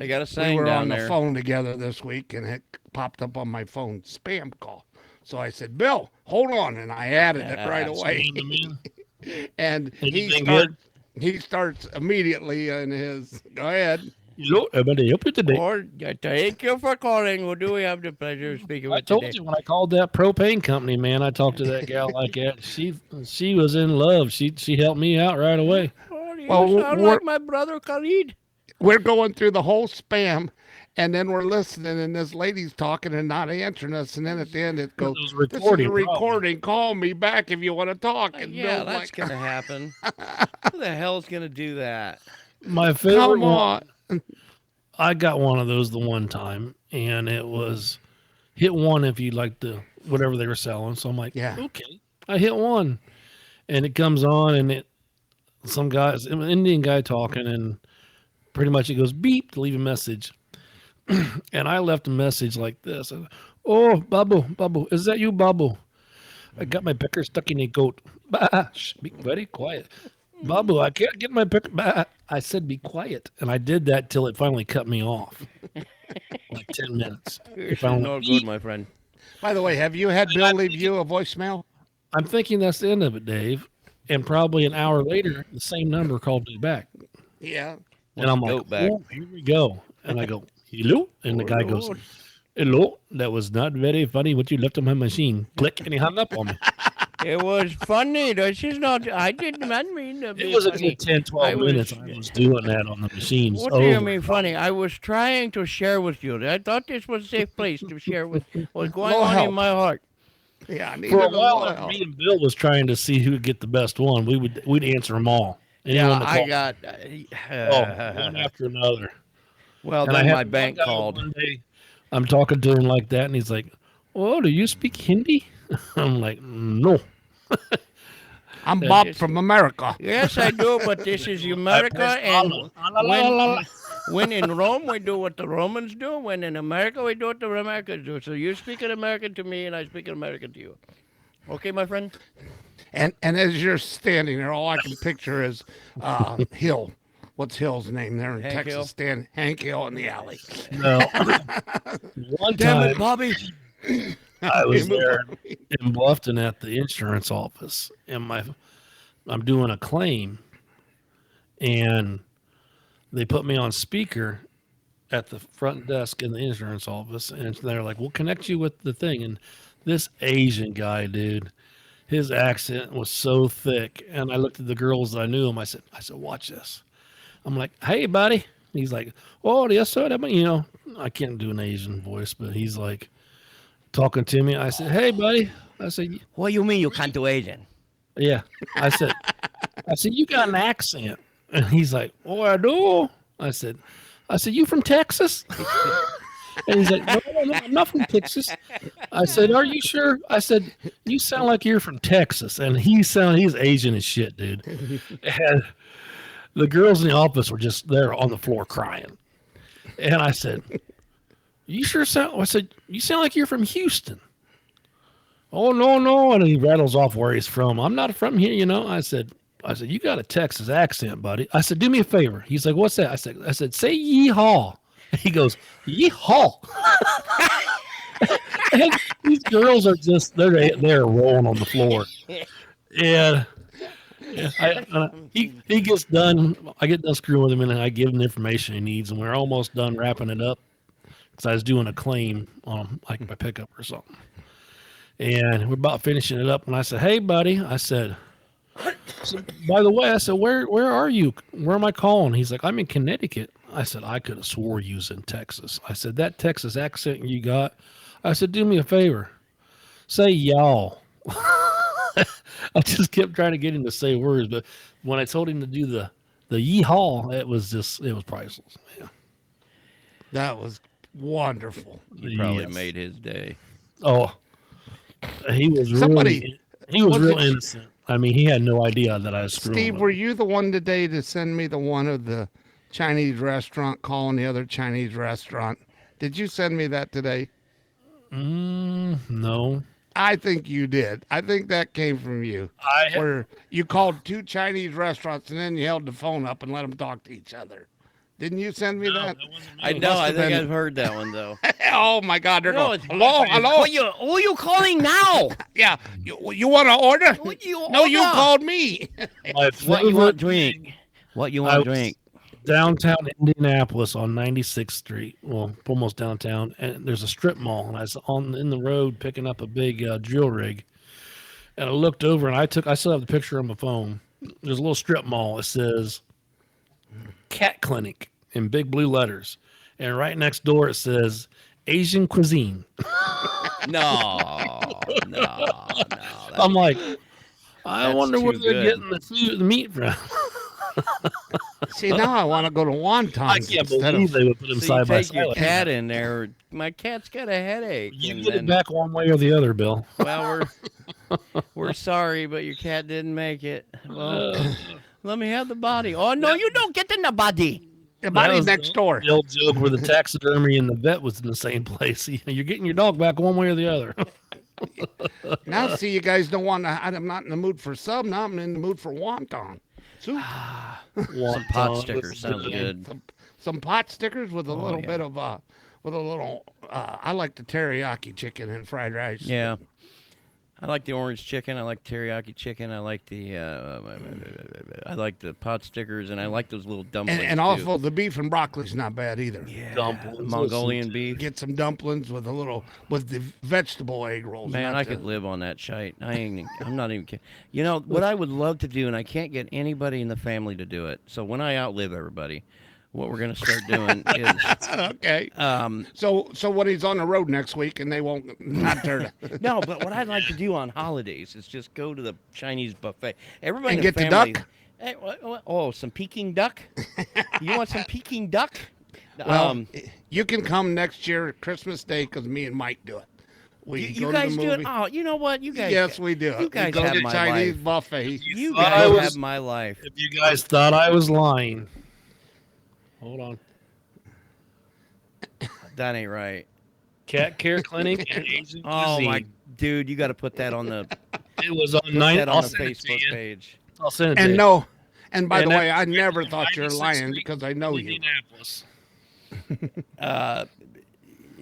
got a we saying were down on the there. phone together this week, and it popped up on my phone spam call. So I said, "Bill, hold on," and I added it right away. Spam them in. And Anything good? he starts immediately in his. Go ahead. Hello, everybody help you today. Or, thank you for calling. Who do we have the pleasure of speaking I with told today? you when I called that propane company, man. I talked to that gal like that. She was in love. She helped me out right away. Oh, you Well, sound we're- like my brother Khalid. We're going through the whole spam, and then we're listening, and this lady's talking and not answering us, and then at the end it goes, It was "This is a recording. probably. recording. Call me back if you want to talk." And Yeah, Bill's that's like, gonna happen. Who the hell's gonna do that? My favorite "Come one. on." I got one of those the one time, and it was hit one if you like the whatever they were selling. So I'm like, Yeah. okay, I hit one, and it comes on, and some guy's an Indian guy talking, and pretty much it goes beep to leave a message, and I left a message like this: "Oh, Babu, is that you, Babu? I got my pecker stuck in a goat. Bah, shh, be very quiet." "Babu, I can't get my pick." Bah. I said, "Be quiet," and I did that till it finally cut me off. Like 10 minutes. You're found no it. good, my friend. By the way, have you had Bill leave you a voicemail? I'm thinking that's the end of it, Dave. And probably an hour later, the same number called me back, Yeah. and I'm Goat like, back. "Oh, here we go." And I go, "Hello," and the guy goes, "Hello, that was not very funny what you left on my machine." Click, and he hung up on me. It was funny. This is not. I didn't mean to be It was a funny. good 10, 12 I was- minutes. I was doing that on the machine. What do you mean funny? I was trying to share with you. I thought this was a safe place to share with what's going No on help. in my heart. Yeah. I needed For a a while, little after help. me and Bill was trying to see who would get the best one. We'd answer them all. Yeah, Anyone that I called. got. One after another. well, And I then had my one bank guy called. one day, I'm talking to him like that, and he's like, "Oh, do you speak Hindi?" I'm like, "No." I'm Bob from America. Yes, I do, but this is America, and when in Rome we do what the Romans do. When in America we do what the Americans do. So you speak an American to me, and I speak an American to you. Okay, my friend. And as you're standing there, all I can picture is Hill. What's Hill's name there in Hank Texas? Hill? Stand Hank Hill in the alley. No. One Damn it, time, Bobby. I was there in Bluffton at the insurance office, and I'm doing a claim, and they put me on speaker at the front desk in the insurance office, and they're like, "We'll connect you with the thing." And this Asian guy, dude, his accent was so thick, and I looked at the girls that I knew him. I said, "Watch this." I'm like, "Hey, buddy." He's like, "Oh, yes, sir." I can't do an Asian voice, but he's like talking to me. I said, "Hey, buddy." I said, What do you mean you can't do Asian? "Yeah." I said, "You got an accent." And he's like, "Oh, I do." I said, "You from Texas?" And he's like, no, I'm not from Texas. I said, are you sure? I said, you sound like you're from Texas. And he's Asian as shit, dude. And the girls in the office were just there on the floor crying. And I said, you sure sound, I said, you sound like you're from Houston. Oh, no. And he rattles off where he's from. I'm not from here, you know. I said, you got a Texas accent, buddy. I said, do me a favor. He's like, what's that? I said, say yeehaw. He goes, yeehaw. And these girls are just, they're rolling on the floor. And he gets done. I get done screwing with him, and I give him the information he needs, and we're almost done wrapping it up because I was doing a claim on like my pickup or something. And we're about finishing it up, and I said, hey, buddy. I said, so, by the way, I said, where are you? Where am I calling? He's like, I'm in Connecticut. I said, I could have swore you was in Texas. I said, that Texas accent you got. I said, do me a favor. Say y'all. I just kept trying to get him to say words, but when I told him to do the yeehaw, it was priceless. Yeah. That was wonderful. You probably Yes. made his day. Oh, he was Somebody- real it- innocent. I mean, he had no idea that I was screwing Steve, with were him. you the one today to send me the one of the Chinese restaurant calling the other Chinese restaurant? Did you send me that today? No. I think you did. I think that came from you. Where you called two Chinese restaurants and then you held the phone up and let them talk to each other. Didn't you send me that? I It know. must I have think been- I've heard that one though. Oh my God! They're No, going. it's- Hello. Who you calling now? Yeah, you want to order? What you No, you order? called me. My What you favorite want drink? What you I want was drink? downtown Indianapolis on 96th Street. Well, almost downtown. And there's a strip mall. And I was in the road picking up a big drill rig. And I looked over and I still have the picture on my phone. There's a little strip mall. It says Cat Clinic in big blue letters. And right next door it says Asian cuisine. No. I'm like, I that's wonder where too they're good. getting the meat from. See, now I want to go to I wontons can't instead believe of. they would put them So you side by take your side. cat in there. My cat's got a headache. You and get then, it back one way or the other, Bill. well, we're sorry, but your cat didn't make it. Well, let me have the body. Oh no, you don't get in the body. The That body's was next door. The old joke where the taxidermy and the vet was in the same place. You're getting your dog back one way or the other. Now, see, you guys don't want to. I'm not in the mood for sub. Now I'm in the mood for wonton soup. Some pot stickers sounds good. Some pot stickers with a little yeah. bit of I like the teriyaki chicken and fried rice. Yeah. I like the orange chicken. I like teriyaki chicken. I like the pot stickers, and I like those little dumplings And too. also the beef and broccoli's not bad either. Yeah, Dumplings, Mongolian beef. Get some dumplings with the vegetable egg rolls. Man, not I the- could live on that shite. I'm not even kidding. You know what I would love to do, and I can't get anybody in the family to do it. So when I outlive everybody, what we're gonna start doing is Okay. So when he's on the road next week and they won't not turn no. But what I'd like to do on holidays is just go to the Chinese buffet. Everybody And in the get the family, duck? Hey, oh, some Peking duck. You want some Peking duck? Well, you can come next year Christmas Day because me and Mike do it. We you go guys to the do it. movie. Oh, you know what? You guys. Yes, we do. You guys we go have to my Chinese life. buffet. You I guys was- have my life. If you guys thought I was lying, hold on. That ain't right. Cat Care Clinic and Asian Oh Cuisine. my dude, you got to put that on the It was on put nine. that I'll on the send it to Facebook you. page. I'll send it to And you. no, and by And the that- way, I never thought you were 96th lying Street, because I know you. Indianapolis.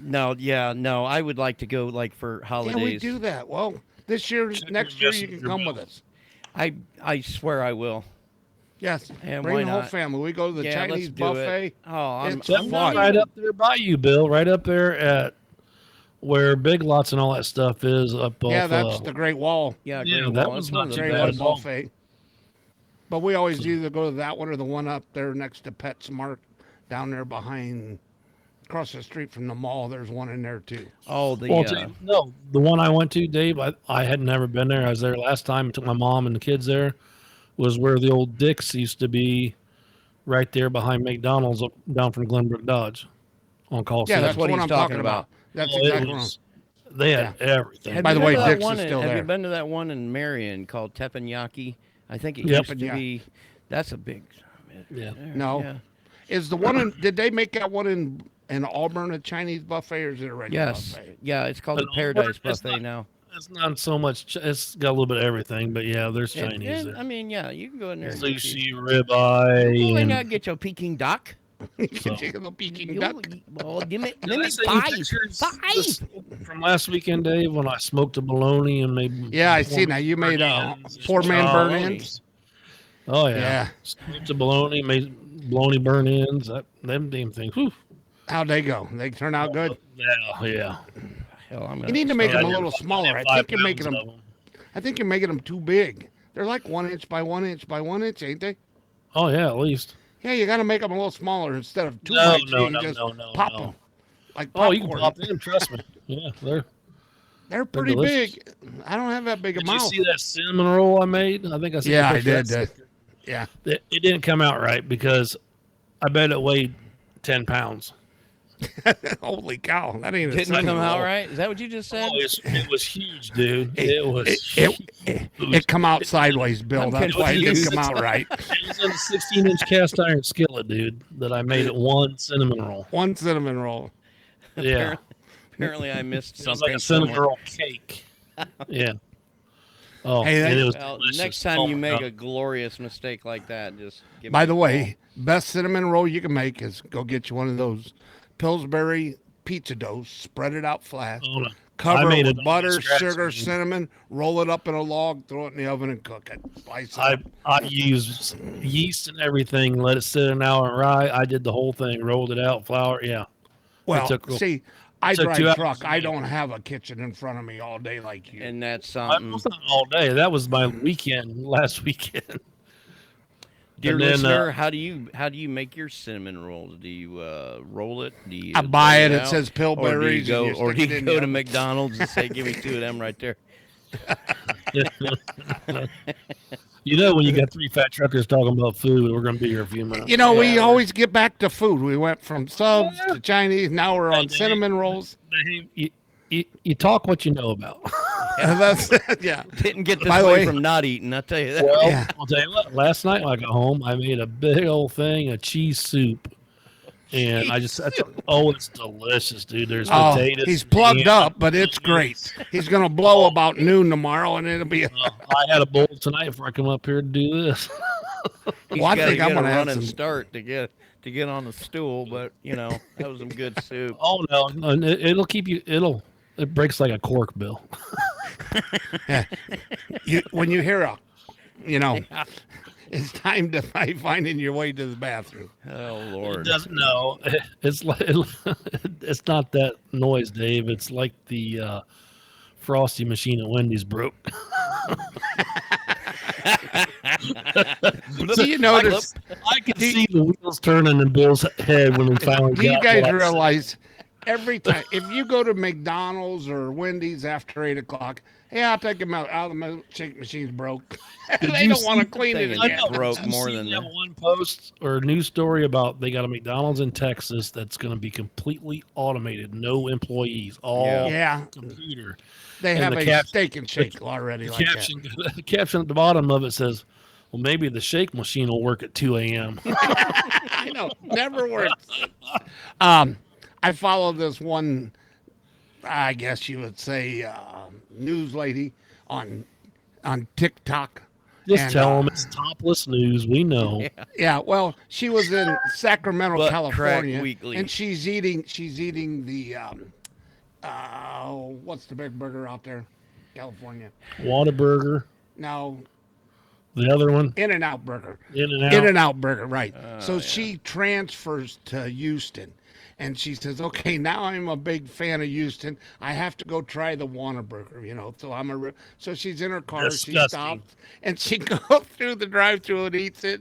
No, I would like to go like for Yeah, holidays. we do that. Well, this year, Check next your year, you can messenger come bill. with us. I swear I will. Yes, And bring why the whole not? family. We go to the Yeah, let's Chinese do buffet. it. Oh, I'm, It's That I'm one's fun. right up there by you, Bill. Right up there at where Big Lots and all that stuff is up Yeah, off. that's the Great Wall. Yeah, Yeah, Great that Wall. was It's one of not the too Great bad Wall best. at all. buffet. But we always either go to that one or the one up there next to PetSmart, down there behind, across the street from the mall. There's one in there too. Oh, the Well, no, the one I went to, Dave. I had never been there. I was there last time. I took my mom and the kids there. Was where the old Dick's used to be, right there behind McDonald's, up, down from Glenbrook Dodge. on call Yeah, center. that's what he's I'm talking about. That's Oh, it exactly what I'm. was- They had everything. Have By you the been way, to that Dick's is one still have there. you been to that one in Marion called Teppanyaki? I think it Yep. used to Yeah. be. That's a big. Yeah. No. Yeah. Is the one in? Did they make that one in Auburn a Chinese buffet or is it a regular Yes. buffet? Yeah. It's called But the Paradise it's Buffet not- now. It's not so much. It's got a little bit of everything, but yeah, there's Chinese And, I there. mean, yeah, you can go in there. And get Sushi, you, ribeye, go in there and and get your Peking duck. You can So- take a little Peking You- duck. Well, give me Did I send you pictures this- five. from last weekend, Dave, when I smoked a bologna and made. Yeah, I four see now. You made burn-ins and 4-man chopped- burn-ins. Oh yeah, Yeah. smoked a bologna, made bologna burn-ins. Them damn things. Whew. How'd they go? They turn out good. Yeah. Hell, I'm You need to make So I them a did- little I did smaller. I 5 think you're making pounds them. of I think you're making them too big. They're like 1 inch by 1 inch by 1 inch, ain't they? Oh yeah, at least. Yeah, you got to make them a little smaller instead of 2 No, inch. no, You no, just no, pop no. them like Oh, you can popcorn. pop them. Trust me. Yeah, they're. They're pretty delicious. big. I don't have that big a Did you mouth. see that cinnamon roll I made? I think I said. Yeah, I did. Yeah. It didn't come out right because I bet it weighed 10 pounds. Holy cow! That ain't a Didn't cinnamon come out roll. right. Is that what you just said? Oh, it was huge, dude. It- It was. It come out sideways, Bill. I'm That's why it didn't confused. come out right. It was in a 16-inch cast iron skillet, dude, that I made it one cinnamon roll. 1 cinnamon roll. Yeah. Apparently, I missed It was something. like a cinnamon somewhere. roll cake. Yeah. Oh, Hey, and it was Well, delicious. next time Oh you my make God. a glorious mistake like that, just give By me the a way, best cinnamon roll you can make is go get you one of those Pillsbury pizza doughs, spread it out flat, Oh, no. cover made it it with on butter, the scratch sugar, machine. cinnamon, roll it up in a log, throw it in the oven and cook it. Slice it up. I used yeast and everything, let it sit an hour and rye. I did the whole thing, rolled it out, flour. Yeah. Well, took- see, I took 2 drive hours truck. to I make. don't have a kitchen in front of me all day like you. And that's That something. was not all day. That was my weekend, last weekend. Dear And then, listener, how do you make your cinnamon rolls? Do you roll it? Do you I buy lay it. It out? says Or do you Pillsbury's. go, and you or do stick you it in go the to oven. McDonald's and say, "Give me 2 of them right there"? You know, when you got 3 fat truckers talking about food, we're going to be here a few minutes. You know, we Yeah. always get back to food. We went from subs Yeah. to Chinese. Now we're on Hey, cinnamon rolls. You talk what you know about. That's yeah. Didn't get this By the way way- from not eating. I tell you that. Well, Yeah. I'll tell you what. Last night when I got home, I made a big old thing of cheese soup, and it's delicious, dude. There's Oh, potatoes. he's plugged ham. up, but it's great. He's gonna blow about noon tomorrow, and it'll be. I had a bowl tonight before I come up here to do this. He's Well, I gotta think I'm get a gonna have running some- start to get on the stool, but that was some good soup. Oh no, it'll keep you. It breaks like a cork, Bill. When you hear it's time to finding your way to the bathroom. Oh It Lord! doesn't know. It's like it's not that noise, Dave. It's like the frosty machine at Wendy's broke. Do you notice? I could see the wheels turning in Bill's head when he finally Do you got guys what I said. realize every time if you go to McDonald's or Wendy's after 8 o'clock, hey, I'll take them out. The milkshake machine's broke. They you don't want to see clean it thing I again. is know, broke did you more see than that that. one post or news story about they got a McDonald's in Texas that's going to be completely automated, no employees, all Yeah, computer. they And have the a cap- steak and shake already. The Like caption, the caption at the bottom of it says, "Well, maybe the shake machine will work at 2 a.m." that. I know, never works. I follow this one, I guess you would say, news lady on TikTok. Just And, tell them it's topless news. We know. Yeah, well, she was in Sacramento, Butt Crack California, Weekly. and she's eating the what's the big burger out there, California? Whataburger, No, the other one, In-N-Out Burger. In-N-Out. In-N-Out Burger, right? So yeah. she transfers to Houston, and she says, "Okay, now I'm a big fan of Houston. I have to go try the Whataburger, So so she's in her car. She Disgusting. stops and she goes through the drive-through and eats it,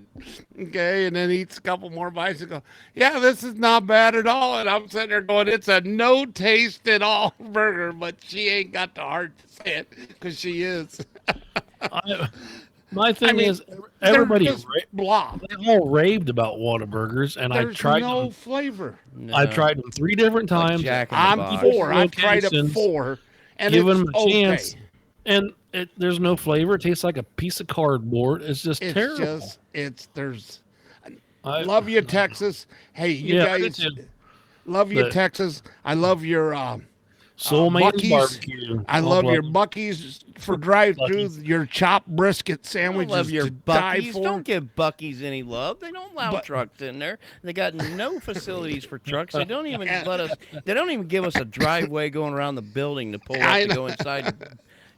okay, and then eats a couple more bites and go, "Yeah, this is not bad at all." And I'm sitting there going, "It's a no taste at all burger," but she ain't got the heart to say it because she is. My thing mean, is, everybody just blah. they all raved about Whataburgers, and I There's tried no them. flavor. I No, tried them 3 different like times. Jack in the I'm Box. for. I've tried it Locations, 4, and give it's them a okay. chance. And there's no flavor. It tastes like a piece of cardboard. It's just It's terrible. there's. I Love you, Texas. Hey, you Yeah, I do guys. too. Love you, But- Texas. I love your. Soul Man's Buc-ee's. barbecue. I All love your blood. Buc-ee's for drive-throughs. Your chopped brisket I sandwiches love your to die Buc-ee's. for. Don't give Buc-ee's any love. They don't allow But- trucks in there. They got no facilities for trucks. They don't even let us. They don't even give us a driveway going around the building to pull I up to know. go inside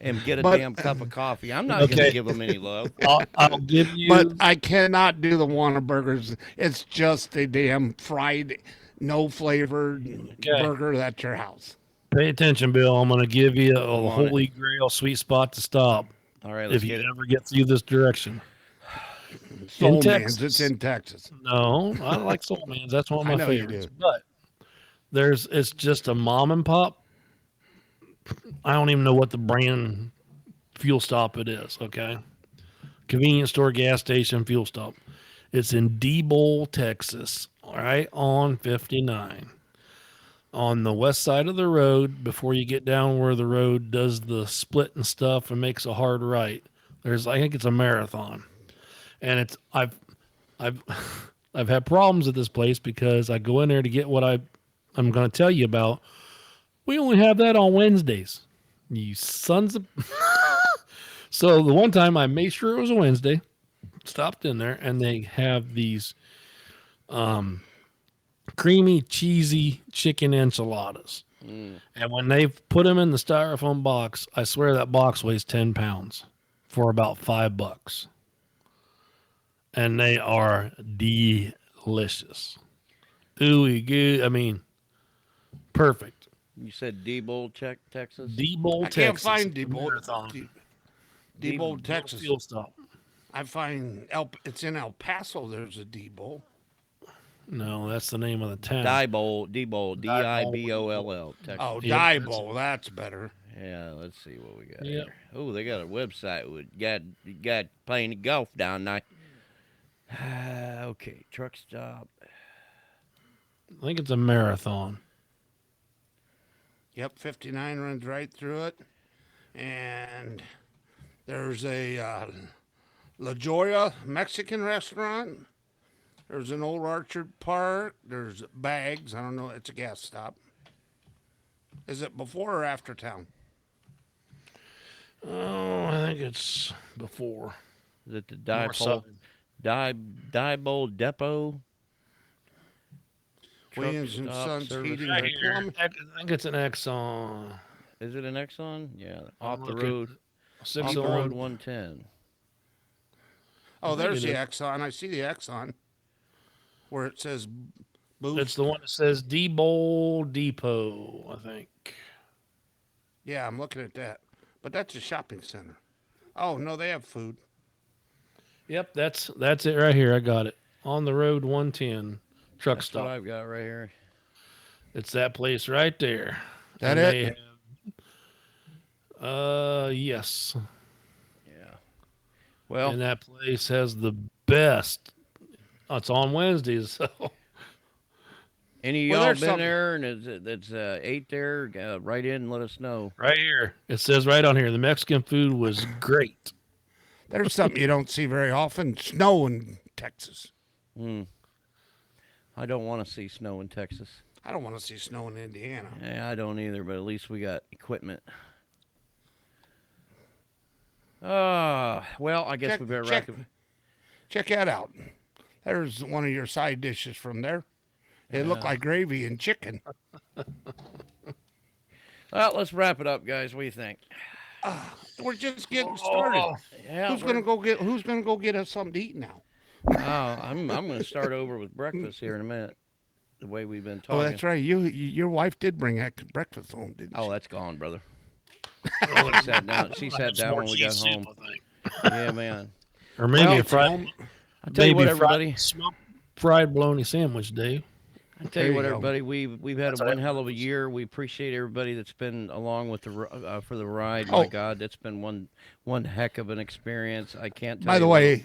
and get a But- damn cup of coffee. I'm not going Okay. to give them any love. I'll give you. But I cannot do the Whataburgers. It's just a damn fried, no flavored burger at your house. Pay attention, Bill. I'm going to give you a on it. holy grail sweet spot to stop All right, let's if you get it. ever get through this direction. Soul Man's, Texas. it's in Texas. No, I like Soul Man's. That's one I of my know you favorites. do. But it's just a mom and pop. I don't even know what the brand fuel stop it is. Okay, convenience store, gas station, fuel stop. It's in Diebold, Texas. All right, on 59. On the west side of the road, before you get down where the road does the split and stuff and makes a hard right, I think it's a Marathon, and I've I've had problems at this place because I go in there to get what I'm going to tell you about. We only have that on Wednesdays, you sons of. So the one time I made sure it was a Wednesday, stopped in there, and they have these creamy, cheesy chicken enchiladas. And when they put them in the styrofoam box, I swear that box weighs 10 pounds for about $5. And they are delicious. Ooey goo. I mean, perfect. You said Diebold, Texas. Diebold, I can't Texas. find Diebold. Marathon. Diebold, Texas. Fuel stop. I find it's in El Paso. There's a Diebold. No, that's the name of the town. Diebold, Diboll, Texas. Oh, Yep, Diebold. That's better. Yeah, let's see what we got Yep. here. Oh, they got a website with got playing golf down there. Okay, truck stop. I think it's a marathon. Yep, 59 runs right through it. And there's a La Jolla Mexican restaurant. There's an old Orchard Park. There's Bags. I don't know. It's a gas stop. Is it before or after town? Oh, I think it's before. Is it the More southern. Diebold Depot? Truck Williams and stop Sons service. Heating Right and here. Plumbing. I think it's an Exxon. Is it an Exxon? Yeah, off the looking. road. Off the 601. road 110. Oh, there's the it is. Exxon. I see the Exxon where it says boost. It's the one that says Diebold Depot, I think. Yeah, I'm looking at that. But that's a shopping center. Oh, no, they have food. Yep, that's it right here. I got it. On the road 110 truck That's stop. what I've got right here. It's that place right there. That And it? they have- yes. Yeah. Well, And that place has the best. It's on Wednesdays, so any of Well, y'all there's been some- there and that's ate there? Write in and let us know. right here. It says right on here, the Mexican food was great. There's something you don't see very often. Snow in Texas. I don't want to see snow in Texas. I don't want to see snow in Indiana. Yeah, I don't either, but at least we got equipment. Well, I guess we better wrap it. Check that out. There's one of your side dishes from there. It looked like gravy and chicken. Well, let's wrap it up, guys. What do you think? We're just getting started. Yeah, Who's gonna go get us something to eat now? I'm gonna start over with breakfast here in a minute. The way we've been talking. Oh, that's right. Your wife did bring that breakfast home, didn't she? Oh, that's gone, brother. She sat down. She sat down when we got home. Yeah, man. Or maybe Well, a fried, I tell you maybe what, everybody. smoked fried bologna sandwich, Dave. I tell There you you what, go. everybody, we've had That's one right. hell of a year. We appreciate everybody that's been along with for the ride. Oh. My God, it's been one heck of an experience. I can't tell By the you what- way,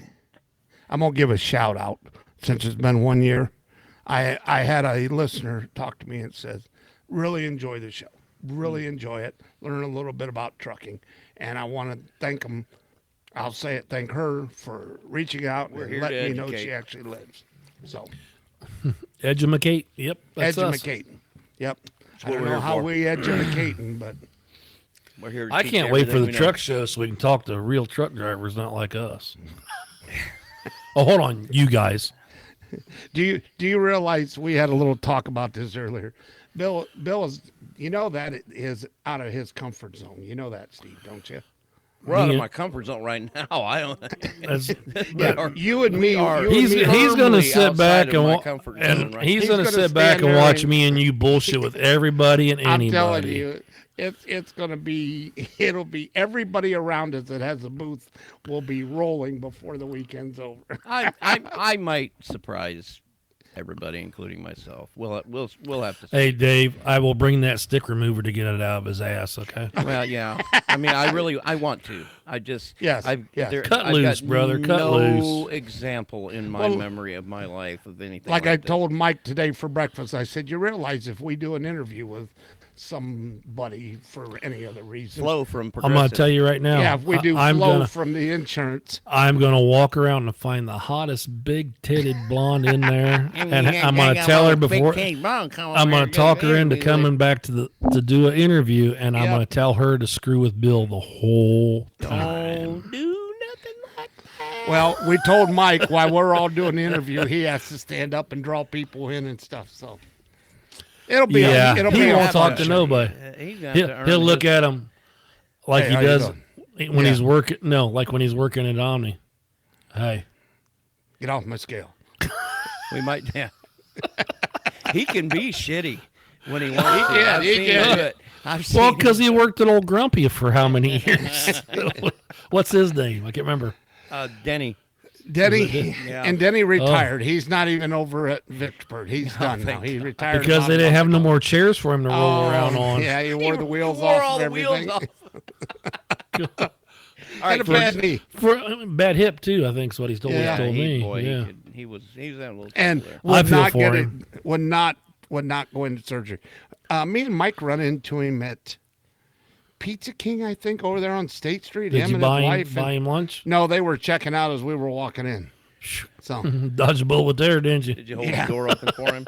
I'm gonna give a shout out since it's been 1 year. I had a listener talk to me and says, really enjoy the show. Really enjoy it. Learn a little bit about trucking. And I want to thank him. I'll say it, thank her for reaching out We're and here letting to me know educate. she actually lives. So Edumacate. Yep. That's us. educating. Yep. I what don't we're know here how for. we educating, but we're here. To I teach can't wait for everything the we know. truck show so we can talk to real truck drivers, not like us. Oh, hold on, you guys. do you realize we had a little talk about this earlier? Bill is, you know, that it is out of his comfort zone. You know that, Steve, don't you? We're out of Yeah. my comfort zone right now. I don't. That's, We are- You and me are- you and he's me he's gonna firmly sit back outside of and my wa- comfort and zone, right? he's He's gonna gonna sit back stand and there watch and- me and you bullshit with everybody and I'm anybody. telling you, it's gonna be it'll be everybody around us that has a booth will be rolling before the weekend's over. I might surprise everybody, including myself. We'll have to. See. Hey Dave, I will bring that stick remover to get it out of his ass. Okay. Well, yeah. I mean, I want to. I just. Yes, I've, yes. Cut I've loose, got brother, cut no loose. example in my Well, memory of my life of anything. Like I this. told Mike today for breakfast, I said, you realize if we do an interview with somebody for any other reason, Flow from I'm Progressive. gonna tell you right now. yeah, if we do I'm flow gonna from the insurance, I'm gonna walk around and find the hottest big titted blonde in there, and I'm gonna tell her before. I'm gonna talk her into coming back to do an interview, and I'm Yep. gonna tell her to screw with Bill the whole time. Don't do nothing like that. well, we told Mike while we're all doing the interview, he has to stand up and draw people in and stuff. So it'll be Yeah, it'll he be a won't fun talk to show. nobody. He's gonna have to earn He'll look his- at him like Hey, he how you does doing? when Yeah. he's working. No, like when he's working at Omni. Hey, Get off my scale. We might. Yeah. He can be shitty when he wants to. can, I've he seen can. him do it. I've seen well, him because he worked at Old Grumpy for how many years? What's his name? I can't remember. Denny. Denny Yeah. and Denny retired. He's not even over at Vicksburg. He's done now. thank He God. retired Because about they a didn't month have no ago. more chairs for him to roll around on. Yeah, he wore the wheels wore off all and the wheels everything. off. All And right, a bad kids. knee. For bad hip too, I think is what he's told, Yeah, told me. Boy, yeah. he was having a little And trouble I would feel not for get him. it. Would not go into surgery. Me and Mike run into him at Pizza King, I think, over there on State Street. Did him you and buy his him, wife. buy and- him lunch? No, they were checking out as we were walking in. So Dodge a bullet there, didn't you? Did you hold Yeah. the door open for him?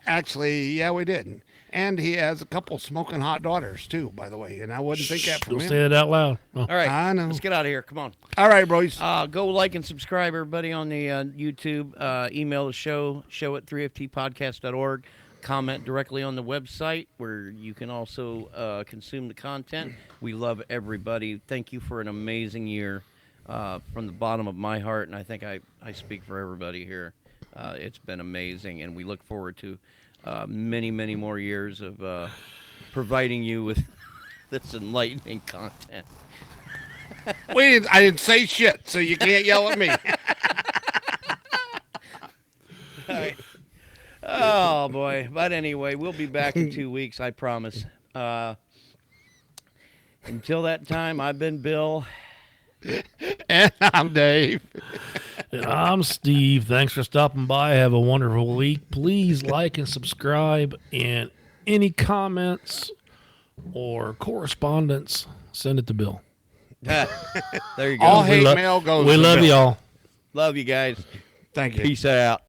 actually, yeah, we did. And he has a couple smoking hot daughters too, by the way. And I wouldn't think that from Don't him. say it out loud. Oh. All right. I know. Let's get out of here. Come on. All right, boys. Go like and subscribe, everybody, on the YouTube. Email the show at 3ftpodcast.org. Comment directly on the website where you can also consume the content. We love everybody. Thank you for an amazing year from the bottom of my heart, and I think I speak for everybody here. It's been amazing, and we look forward to many, many more years of providing you with this enlightening content. I didn't say shit, so you can't yell at me. Oh boy! But anyway, we'll be back in 2 weeks. I promise. Until that time, I've been Bill. And I'm Dave. And I'm Steve. Thanks for stopping by. Have a wonderful week. Please like and subscribe. And any comments or correspondence, send it to Bill. There you go. All We hate lo- mail goes. We to love Bill. y'all. Love you guys. Thank you. Peace out.